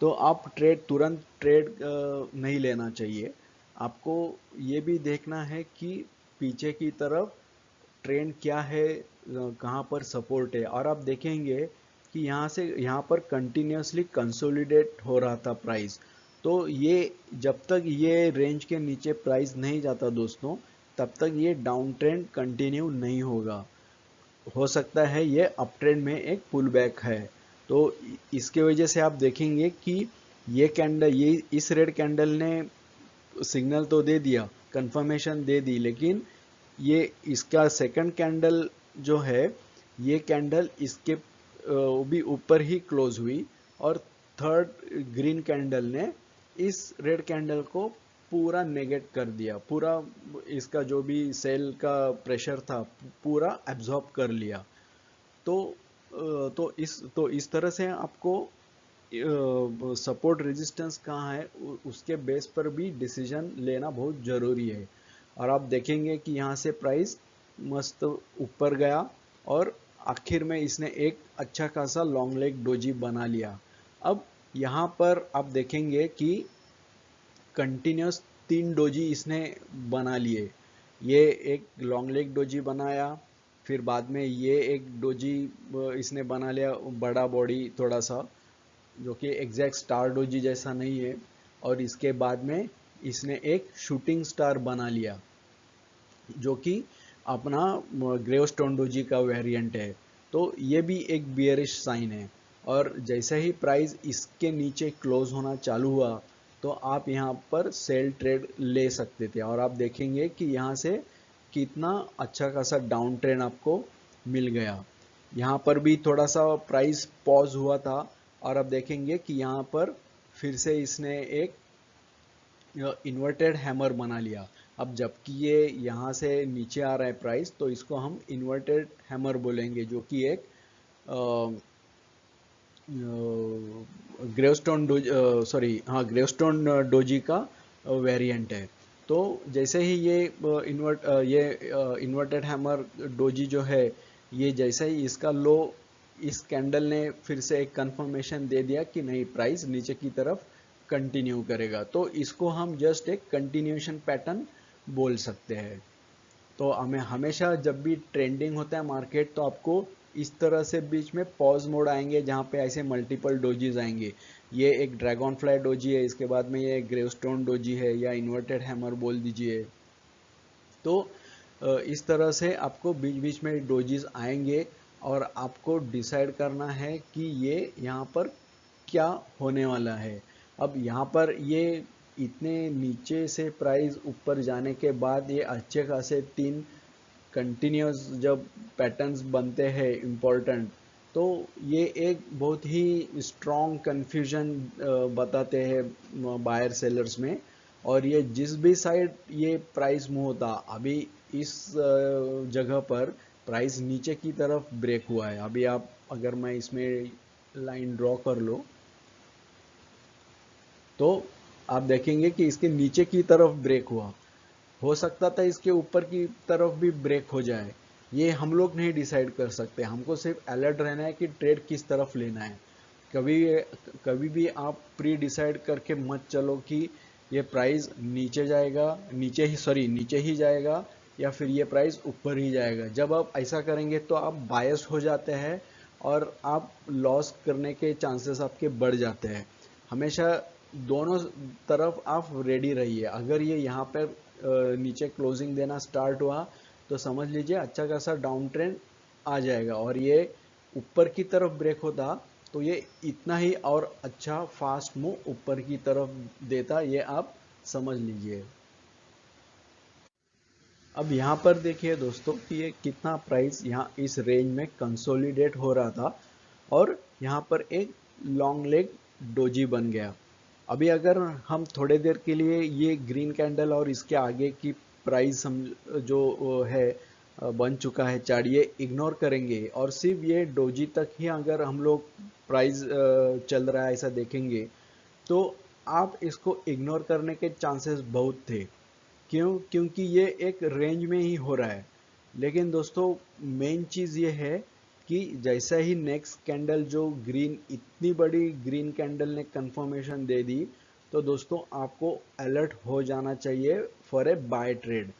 तो आप तुरंत ट्रेड नहीं लेना चाहिए। आपको ये भी देखना है कि पीछे की तरफ ट्रेंड क्या है, कहाँ पर सपोर्ट है। और आप देखेंगे कि यहाँ पर कंटिन्यूसली कंसोलिडेट हो रहा था प्राइस। तो ये जब तक ये रेंज के नीचे प्राइस नहीं जाता दोस्तों, तब तक ये डाउन ट्रेंड कंटिन्यू नहीं होगा। हो सकता है ये अप ट्रेंड में एक पुल बैक है। तो इसके वजह से आप देखेंगे कि ये कैंडल, ये इस रेड कैंडल ने सिग्नल तो दे दिया, कंफर्मेशन दे दी, लेकिन ये इसका सेकंड कैंडल जो है, ये कैंडल इसके भी ऊपर ही क्लोज हुई, और थर्ड ग्रीन कैंडल ने इस रेड कैंडल को पूरा नेगेट कर दिया, पूरा इसका जो भी सेल का प्रेशर था पूरा एब्जॉर्ब कर लिया। तो तो इस तरह से आपको सपोर्ट रेजिस्टेंस कहाँ है उसके बेस पर भी डिसीजन लेना बहुत ज़रूरी है। और आप देखेंगे कि यहाँ से प्राइस मस्त ऊपर गया और आखिर में इसने एक अच्छा खासा लॉन्ग लेग डोजी बना लिया। अब यहाँ पर आप देखेंगे कि कंटिन्यूस 3 डोजी इसने बना लिए। ये एक लॉन्ग लेग डोजी बनाया, फिर बाद में ये एक डोजी इसने बना लिया, बड़ा बॉडी थोड़ा सा, जो कि एग्जैक्ट स्टार डोजी जैसा नहीं है, और इसके बाद में इसने एक शूटिंग स्टार बना लिया, जो कि अपना ग्रेवस्टोन डोजी का वेरिएंट है। तो ये भी एक बियरिश साइन है, और जैसे ही प्राइस इसके नीचे क्लोज होना चालू हुआ, तो आप यहाँ पर सेल ट्रेड ले सकते थे, और आप देखेंगे कि यहाँ से कितना अच्छा खासा डाउन ट्रेंड आपको मिल गया। यहाँ पर भी थोड़ा सा प्राइस पॉज हुआ था, और आप देखेंगे कि यहाँ पर फिर से इसने एक इन्वर्टेड हैमर बना लिया। अब जबकि ये यहाँ से नीचे आ रहा है प्राइस, तो इसको हम इन्वर्टेड हैमर बोलेंगे, जो कि एक ग्रेवस्टोन डोजी, सॉरी हाँ, ग्रेवस्टोन डोजी का वेरिएंट है। तो जैसे ही ये इन्वर्टेड हैमर डोजी जो है, ये जैसे ही इसका लो, इस कैंडल ने फिर से एक कंफर्मेशन दे दिया कि नहीं, प्राइस नीचे की तरफ कंटिन्यू करेगा, तो इसको हम जस्ट एक कंटिन्यूएशन पैटर्न बोल सकते हैं। तो हमें हमेशा जब भी ट्रेंडिंग होता है मार्केट, तो आपको इस तरह से बीच में पॉज मोड आएंगे, जहाँ पे ऐसे मल्टीपल डोजीज आएंगे। ये एक ड्रैगन फ्लाई डोजी है, इसके बाद में ये ग्रेवस्टोन डोजी है, या इन्वर्टेड हैमर बोल दीजिए। तो इस तरह से आपको बीच बीच में डोजीज आएंगे, और आपको डिसाइड करना है कि ये यहाँ पर क्या होने वाला है। अब यहाँ पर ये इतने नीचे से प्राइस ऊपर जाने के बाद ये अच्छे खासे 3 कंटिन्यूस जब पैटर्न्स बनते हैं इम्पोर्टेंट, तो ये एक बहुत ही स्ट्रॉन्ग कन्फ्यूजन बताते हैं बायर सेलर्स में। और ये जिस भी साइड ये प्राइस मूव होता, अभी इस जगह पर प्राइस नीचे की तरफ ब्रेक हुआ है। अभी आप, अगर मैं इसमें लाइन ड्रॉ कर लो, तो आप देखेंगे कि इसके नीचे की तरफ ब्रेक हुआ, हो सकता था इसके ऊपर की तरफ भी ब्रेक हो जाए। ये हम लोग नहीं डिसाइड कर सकते, हमको सिर्फ अलर्ट रहना है कि ट्रेड किस तरफ लेना है। कभी कभी भी आप प्री डिसाइड करके मत चलो कि ये प्राइस नीचे जाएगा, नीचे ही जाएगा, या फिर ये प्राइस ऊपर ही जाएगा। जब आप ऐसा करेंगे तो आप बायस हो जाते हैं, और आप लॉस करने के चांसेस आपके बढ़ जाते हैं। हमेशा दोनों तरफ आप रेडी रहिए। अगर ये यहाँ पर नीचे क्लोजिंग देना स्टार्ट हुआ, तो समझ लीजिए अच्छा खासा डाउन ट्रेंड आ जाएगा, और ये ऊपर की तरफ ब्रेक होता, तो ये इतना ही और अच्छा फास्ट मूव ऊपर की तरफ देता, ये आप समझ लीजिए। अब यहाँ पर देखिए दोस्तों कि ये कितना प्राइस यहाँ इस रेंज में कंसोलिडेट हो रहा था, और यहाँ पर एक लॉन्ग लेग डोजी बन गया। अभी अगर हम थोड़े देर के लिए ये ग्रीन कैंडल और इसके आगे की प्राइस जो है बन चुका है चार्ट, ये इग्नोर करेंगे, और सिर्फ ये डोजी तक ही अगर हम लोग प्राइस चल रहा है ऐसा देखेंगे, तो आप इसको इग्नोर करने के चांसेस बहुत थे। क्यों? क्योंकि ये एक रेंज में ही हो रहा है। लेकिन दोस्तों मेन चीज़ ये है कि जैसा ही नेक्स्ट कैंडल जो ग्रीन, इतनी बड़ी ग्रीन कैंडल ने कंफर्मेशन दे दी, तो दोस्तों आपको अलर्ट हो जाना चाहिए फॉर ए बाय ट्रेड।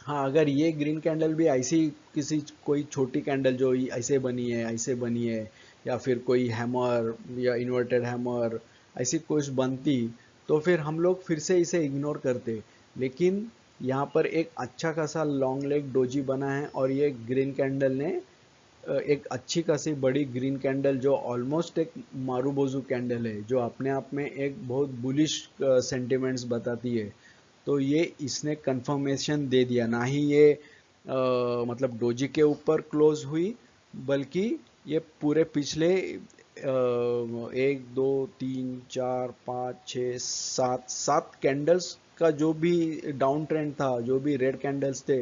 हाँ, अगर ये ग्रीन कैंडल भी ऐसी किसी कोई छोटी कैंडल जो ऐसे बनी है या फिर कोई हैमर या इन्वर्टेड हैमर ऐसी कुछ बनती, तो फिर हम लोग फिर से इसे इग्नोर करते। लेकिन यहाँ पर एक अच्छा खासा लॉन्ग लेग डोजी बना है और ये ग्रीन कैंडल ने एक अच्छी खासी बड़ी ग्रीन कैंडल जो ऑलमोस्ट एक मारूबोजू कैंडल है, जो अपने आप में एक बहुत बुलिश सेंटिमेंट्स बताती है। तो ये इसने कंफर्मेशन दे दिया, ना ही ये मतलब डोजी के ऊपर क्लोज हुई, बल्कि ये पूरे पिछले 1 2 3 4 5 6 7 कैंडल्स का जो भी डाउन ट्रेंड था, जो भी रेड कैंडल्स थे,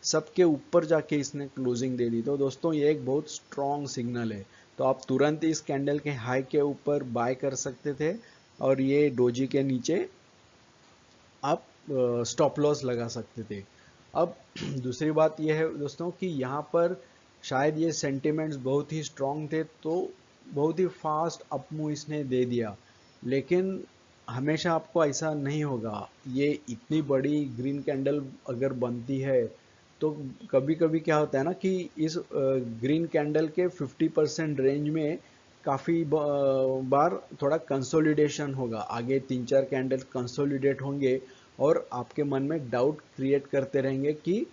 सबके ऊपर जाके इसने क्लोजिंग दे दी। तो दोस्तों ये एक बहुत स्ट्रॉन्ग सिग्नल है। तो आप तुरंत इस कैंडल के हाई के ऊपर बाय कर सकते थे और ये डोजी के नीचे आप स्टॉप लॉस लगा सकते थे। अब दूसरी बात यह है दोस्तों कि यहाँ पर शायद ये सेंटिमेंट्स बहुत ही स्ट्रॉन्ग थे, तो बहुत ही फास्ट अपमूव इसने दे दिया। लेकिन हमेशा आपको ऐसा नहीं होगा। ये इतनी बड़ी ग्रीन कैंडल अगर बनती है, तो कभी कभी क्या होता है ना कि इस ग्रीन कैंडल के 50% रेंज में काफ़ी बार थोड़ा कंसोलिडेशन होगा, आगे 3 4 कैंडल कंसोलिडेट होंगे और आपके मन में डाउट क्रिएट करते रहेंगे कि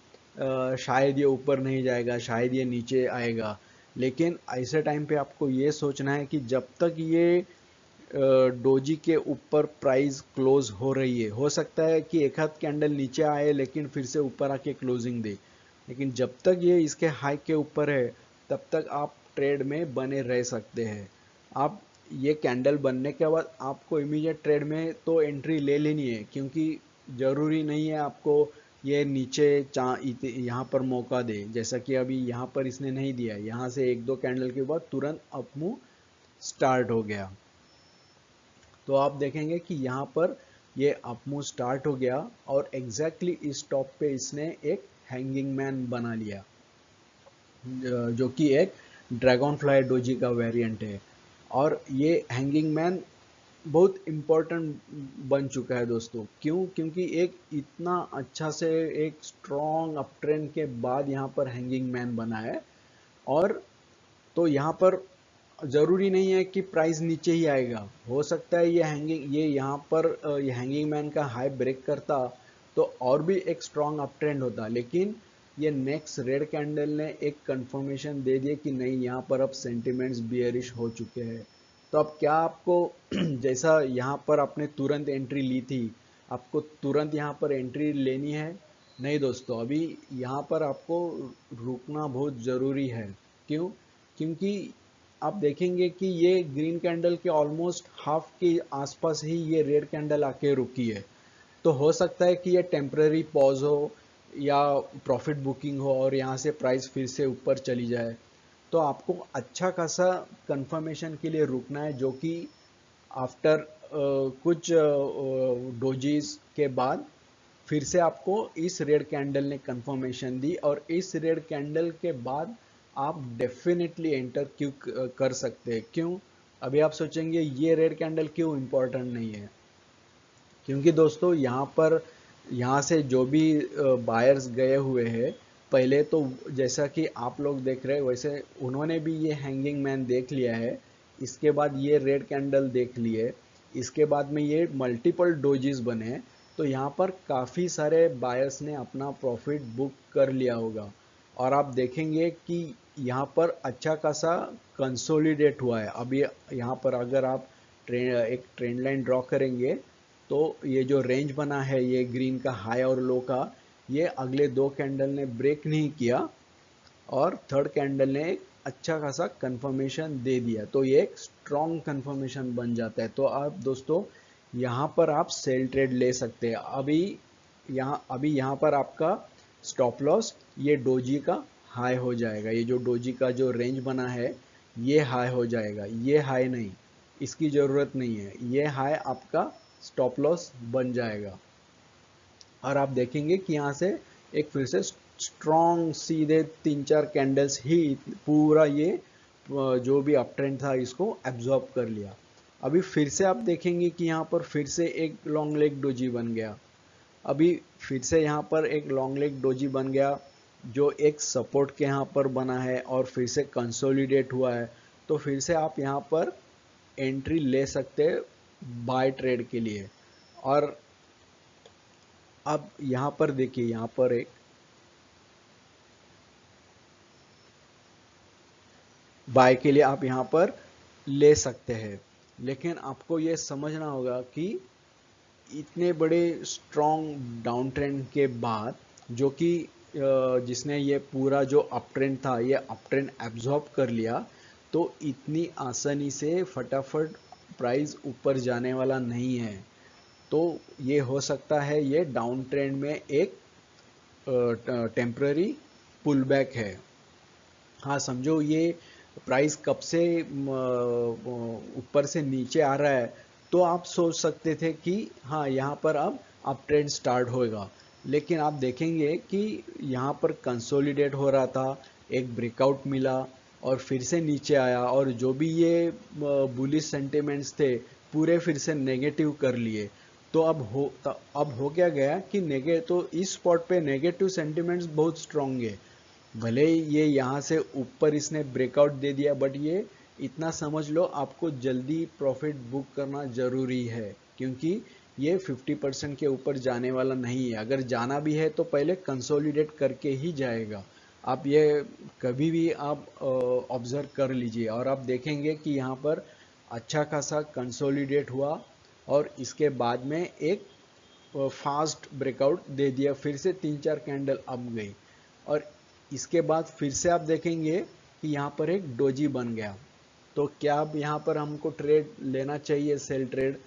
शायद ये ऊपर नहीं जाएगा, शायद ये नीचे आएगा। लेकिन ऐसे टाइम पे आपको ये सोचना है कि जब तक ये डोजी के ऊपर प्राइस क्लोज हो रही है, हो सकता है कि एक आध कैंडल नीचे आए लेकिन फिर से ऊपर आके क्लोजिंग दे, लेकिन जब तक ये इसके हाई के ऊपर है तब तक आप ट्रेड में बने रह सकते हैं। आप ये कैंडल बनने के बाद आपको इमीडिएट ट्रेड में तो एंट्री ले लेनी है, क्योंकि ज़रूरी नहीं है आपको ये नीचे यहाँ पर मौका दे, जैसा कि अभी यहाँ पर इसने नहीं दिया। यहाँ से 1 2 कैंडल के बाद तुरंत अपमूव स्टार्ट हो गया। तो आप देखेंगे कि यहाँ पर ये अपमूव स्टार्ट हो गया और एग्जैक्टली इस टॉप पे इसने एक हैंगिंग मैन बना लिया, जो कि एक ड्रैगन फ्लाई डोजी का वेरिएंट है। और ये हैंगिंग मैन बहुत इम्पोर्टेंट बन चुका है दोस्तों। क्यों? क्योंकि एक इतना अच्छा से एक स्ट्रॉन्ग अप ट्रेंड के बाद यहाँ पर हैंगिंग मैन बना है। और तो यहाँ पर ज़रूरी नहीं है कि प्राइस नीचे ही आएगा, हो सकता है ये यहाँ पर ये हैंगिंग मैन का हाई ब्रेक करता तो और भी एक स्ट्रॉन्ग अप ट्रेंड होता। लेकिन ये नेक्स्ट रेड कैंडल ने एक कंफर्मेशन दे दिया कि नहीं, यहाँ पर अब सेंटिमेंट्स बियरिश हो चुके हैं। तो अब क्या आपको जैसा यहाँ पर आपने तुरंत एंट्री ली थी, आपको तुरंत यहाँ पर एंट्री लेनी है? नहीं दोस्तों, अभी यहाँ पर आपको रुकना बहुत ज़रूरी है। क्यों? क्योंकि आप देखेंगे कि ये ग्रीन कैंडल के ऑलमोस्ट हाफ के आसपास ही ये रेड कैंडल आके रुकी है। तो हो सकता है कि ये टेम्पररी पॉज हो या प्रॉफिट बुकिंग हो और यहाँ से प्राइस फिर से ऊपर चली जाए। तो आपको अच्छा खासा कंफर्मेशन के लिए रुकना है, जो कि आफ्टर कुछ डोजीज के बाद फिर से आपको इस रेड कैंडल ने कंफर्मेशन दी, और इस रेड कैंडल के बाद आप डेफिनेटली एंटर क्यों कर सकते हैं। क्यों? अभी आप सोचेंगे ये रेड कैंडल क्यों इम्पोर्टेंट नहीं है। क्योंकि दोस्तों यहाँ पर यहाँ से जो भी बायर्स गए हुए हैं, पहले तो जैसा कि आप लोग देख रहे हैं वैसे उन्होंने भी ये हैंगिंग मैन देख लिया है, इसके बाद ये रेड कैंडल देख लिए, इसके बाद में ये मल्टीपल डोजेस बने। तो यहाँ पर काफ़ी सारे बायर्स ने अपना प्रॉफिट बुक कर लिया होगा। और आप देखेंगे कि यहाँ पर अच्छा खासा कंसोलिडेट हुआ है। अभी यहाँ पर अगर आप एक ट्रेंड लाइन ड्रॉ करेंगे, तो ये जो रेंज बना है ये ग्रीन का हाई और लो का, ये अगले 2 कैंडल ने ब्रेक नहीं किया और थर्ड कैंडल ने एक अच्छा खासा कंफर्मेशन दे दिया। तो ये एक स्ट्रॉन्ग कंफर्मेशन बन जाता है। तो आप दोस्तों यहाँ पर आप सेल ट्रेड ले सकते हैं। अभी यहाँ पर आपका स्टॉप लॉस ये डोजी का हाई हो जाएगा। ये जो डोजी का जो रेंज बना है ये हाई हो जाएगा, ये हाई नहीं, इसकी ज़रूरत नहीं है, ये हाई आपका स्टॉप लॉस बन जाएगा। और आप देखेंगे कि यहाँ से एक फिर से स्ट्रॉन्ग सीधे 3 4 कैंडल्स ही पूरा ये जो भी अप ट्रेंड था इसको एब्जॉर्ब कर लिया। अभी फिर से आप देखेंगे कि यहाँ पर फिर से एक लॉन्ग लेग डोजी बन गया। अभी फिर से यहाँ पर एक लॉन्ग लेग डोजी बन गया, जो एक सपोर्ट के यहाँ पर बना है और फिर से कंसोलिडेट हुआ है। तो फिर से आप यहाँ पर एंट्री ले सकते हैं बाय ट्रेड के लिए। और अब यहाँ पर देखिए, यहाँ पर एक बाय के लिए आप यहाँ पर ले सकते हैं। लेकिन आपको ये समझना होगा कि इतने बड़े स्ट्रॉन्ग डाउन ट्रेंड के बाद, जो कि जिसने ये पूरा जो अप ट्रेंड था ये अप ट्रेंड एब्जॉर्ब कर लिया, तो इतनी आसानी से फटाफट प्राइस ऊपर जाने वाला नहीं है। तो ये हो सकता है ये डाउन ट्रेंड में एक टेम्पररी पुल बैक है। हाँ, समझो ये प्राइस कब से ऊपर से नीचे आ रहा है, तो आप सोच सकते थे कि हाँ यहाँ पर अब अप ट्रेंड स्टार्ट होएगा। लेकिन आप देखेंगे कि यहाँ पर कंसोलिडेट हो रहा था, एक ब्रेकआउट मिला और फिर से नीचे आया, और जो भी ये बुलिश सेंटिमेंट्स थे पूरे फिर से नेगेटिव कर लिए। तो अब हो क्या गया कि तो इस स्पॉट पे नेगेटिव सेंटिमेंट्स बहुत स्ट्रांग है। भले ही ये यहाँ से ऊपर इसने ब्रेकआउट दे दिया, बट ये इतना समझ लो आपको जल्दी प्रॉफिट बुक करना जरूरी है, क्योंकि ये 50% के ऊपर जाने वाला नहीं है। अगर जाना भी है तो पहले कंसोलिडेट करके ही जाएगा। आप ये कभी भी आप ऑब्जर्व कर लीजिए, और आप देखेंगे कि यहाँ पर अच्छा खासा कंसोलिडेट हुआ और इसके बाद में एक फास्ट ब्रेकआउट दे दिया, फिर से 3-4 कैंडल अप गई, और इसके बाद फिर से आप देखेंगे कि यहाँ पर एक डोजी बन गया। तो क्या अब यहाँ पर हमको ट्रेड लेना चाहिए, सेल ट्रेड?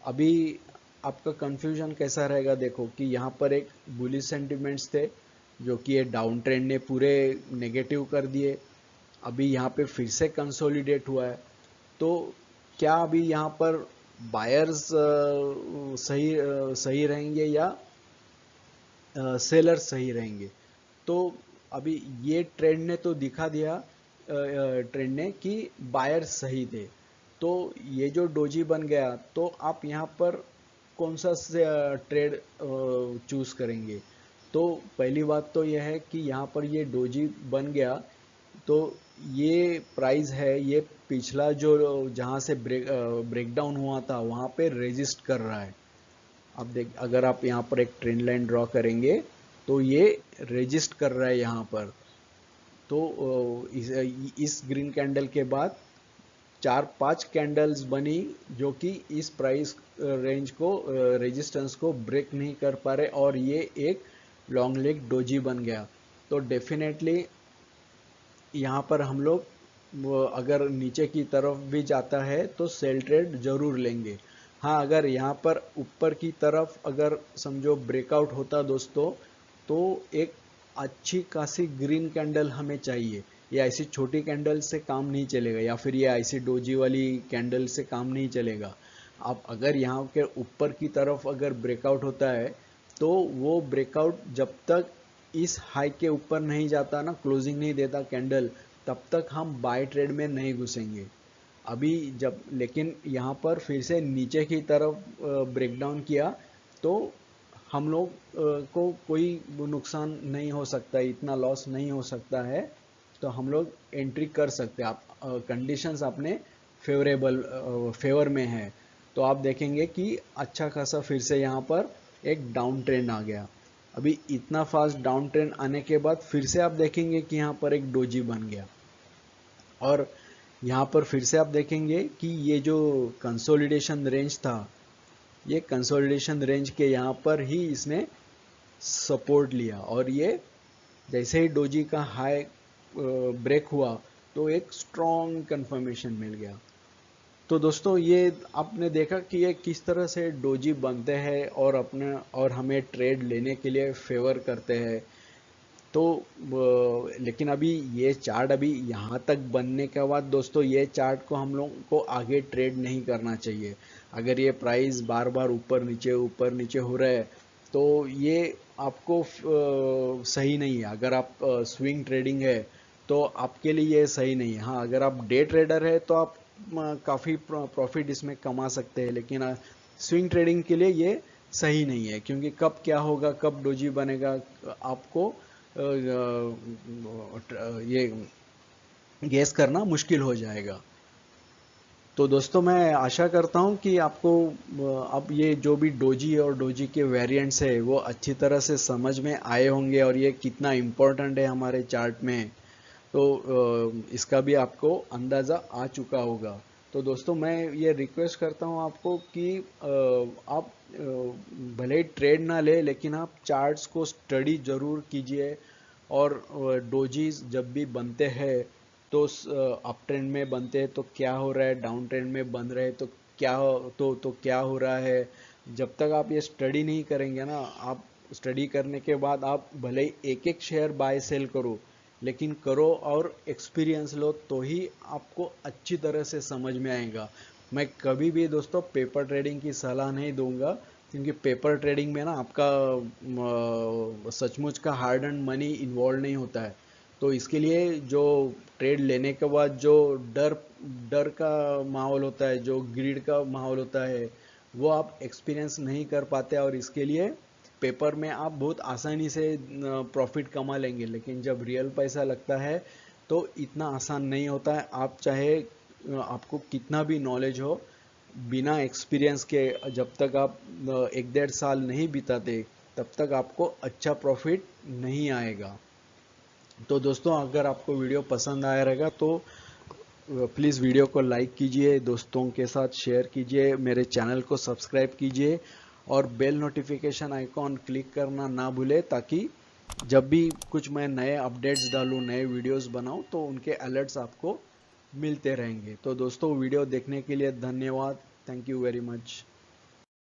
अभी आपका कंफ्यूजन कैसा रहेगा? देखो कि यहाँ पर एक बुलिश सेंटिमेंट्स थे जो कि ये डाउन ट्रेंड ने पूरे नेगेटिव कर दिए। अभी यहाँ पे फिर से कंसोलिडेट हुआ है। तो क्या अभी यहाँ पर बायर्स सही रहेंगे या सेलर सही रहेंगे? तो अभी ये ट्रेंड ने तो दिखा दिया, ट्रेंड ने, कि बायर सही थे। तो ये जो डोजी बन गया, तो आप यहाँ पर कौन सा से ट्रेड चूज करेंगे? तो पहली बात तो यह है कि यहाँ पर ये डोजी बन गया, तो ये प्राइस है, ये पिछला जो जहाँ से ब्रेकडाउन हुआ था वहाँ पे रेजिस्ट कर रहा है। अब देख, अगर आप यहाँ पर एक ट्रेंड लाइन ड्रॉ करेंगे तो ये रेजिस्ट कर रहा है यहाँ पर। तो इस ग्रीन कैंडल के बाद 4-5 कैंडल्स बनी जो कि इस प्राइस रेंज को, रेजिस्टेंस को ब्रेक नहीं कर पा रहे, और ये एक लॉन्ग लेग डोजी बन गया। तो डेफिनेटली यहाँ पर हम लोग अगर नीचे की तरफ भी जाता है तो सेल ट्रेड जरूर लेंगे। हाँ, अगर यहाँ पर ऊपर की तरफ अगर समझो ब्रेकआउट होता दोस्तों, तो एक अच्छी खासी ग्रीन कैंडल हमें चाहिए। ये ऐसी छोटी कैंडल से काम नहीं चलेगा, या फिर ये ऐसी डोजी वाली कैंडल से काम नहीं चलेगा। अब अगर यहाँ के ऊपर की तरफ अगर ब्रेकआउट होता है, तो वो ब्रेकआउट जब तक इस हाई के ऊपर नहीं जाता ना, क्लोजिंग नहीं देता कैंडल, तब तक हम बाय ट्रेड में नहीं घुसेंगे। अभी जब लेकिन यहाँ पर फिर से नीचे की तरफ ब्रेकडाउन किया, तो हम लोग को कोई नुकसान नहीं हो सकता, इतना लॉस नहीं हो सकता है। तो हम लोग एंट्री कर सकते हैं। आप कंडीशंस अपने फेवर में है, तो आप देखेंगे कि अच्छा खासा फिर से यहाँ पर एक डाउन ट्रेंड आ गया। अभी इतना फास्ट डाउन ट्रेंड आने के बाद फिर से आप देखेंगे कि यहाँ पर एक डोजी बन गया, और यहाँ पर फिर से आप देखेंगे कि ये जो कंसोलिडेशन रेंज था, ये कंसोलिडेशन रेंज के यहाँ पर ही इसने सपोर्ट लिया, और ये जैसे ही डोजी का हाई ब्रेक हुआ तो एक स्ट्रॉन्ग कंफर्मेशन मिल गया। तो दोस्तों, ये आपने देखा कि ये किस तरह से डोजी बनते हैं और हमें ट्रेड लेने के लिए फेवर करते हैं। तो लेकिन अभी ये चार्ट अभी यहाँ तक बनने के बाद दोस्तों, ये चार्ट को हम लोग को आगे ट्रेड नहीं करना चाहिए। अगर ये प्राइस बार बार ऊपर नीचे हो रहा है, तो ये आपको सही नहीं है। अगर आप स्विंग ट्रेडिंग है तो आपके लिए ये सही नहीं है। हाँ, अगर आप डे ट्रेडर है तो आप काफ़ी प्रॉफिट इसमें कमा सकते हैं, लेकिन स्विंग ट्रेडिंग के लिए ये सही नहीं है, क्योंकि कब क्या होगा, कब डोजी बनेगा, आपको ये गेस करना मुश्किल हो जाएगा। तो दोस्तों मैं आशा करता हूँ कि आपको अब ये जो भी डोजी और डोजी के वेरिएंट्स है वो अच्छी तरह से समझ में आए होंगे और ये कितना इम्पोर्टेंट है हमारे चार्ट में। तो इसका भी आपको अंदाज़ा आ चुका होगा। तो दोस्तों मैं ये रिक्वेस्ट करता हूँ आपको कि आप भले ही ट्रेड ना ले लेकिन आप चार्ट्स को स्टडी ज़रूर कीजिए। और डोजीज जब भी बनते हैं तो अप ट्रेंड में बनते हैं तो क्या हो रहा है, डाउन ट्रेंड में बन रहे हैं तो क्या हो रहा है। जब तक आप ये स्टडी नहीं करेंगे ना, आप स्टडी करने के बाद आप भले ही एक एक शेयर बाय सेल करो, लेकिन करो और एक्सपीरियंस लो तो ही आपको अच्छी तरह से समझ में आएगा। मैं कभी भी दोस्तों पेपर ट्रेडिंग की सलाह नहीं दूंगा, क्योंकि पेपर ट्रेडिंग में ना आपका सचमुच का हार्ड एंड मनी इन्वॉल्व नहीं होता है। तो इसके लिए जो ट्रेड लेने के बाद जो डर डर का माहौल होता है, जो ग्रीड का माहौल होता है, वो आप एक्सपीरियंस नहीं कर पाते। और इसके लिए पेपर में आप बहुत आसानी से प्रॉफिट कमा लेंगे, लेकिन जब रियल पैसा लगता है तो इतना आसान नहीं होता है। आप चाहे आपको कितना भी नॉलेज हो, बिना एक्सपीरियंस के जब तक आप 1 डेढ़ साल नहीं बिताते तब तक आपको अच्छा प्रॉफिट नहीं आएगा। तो दोस्तों अगर आपको वीडियो पसंद आया रहेगा तो प्लीज़ वीडियो को लाइक कीजिए, दोस्तों के साथ शेयर कीजिए, मेरे चैनल को सब्सक्राइब कीजिए और बेल नोटिफिकेशन आइकॉन क्लिक करना ना भूलें, ताकि जब भी कुछ मैं नए अपडेट्स डालूँ, नए वीडियोस बनाऊँ तो उनके अलर्ट्स आपको मिलते रहेंगे। तो दोस्तों वीडियो देखने के लिए धन्यवाद। Thank you very much.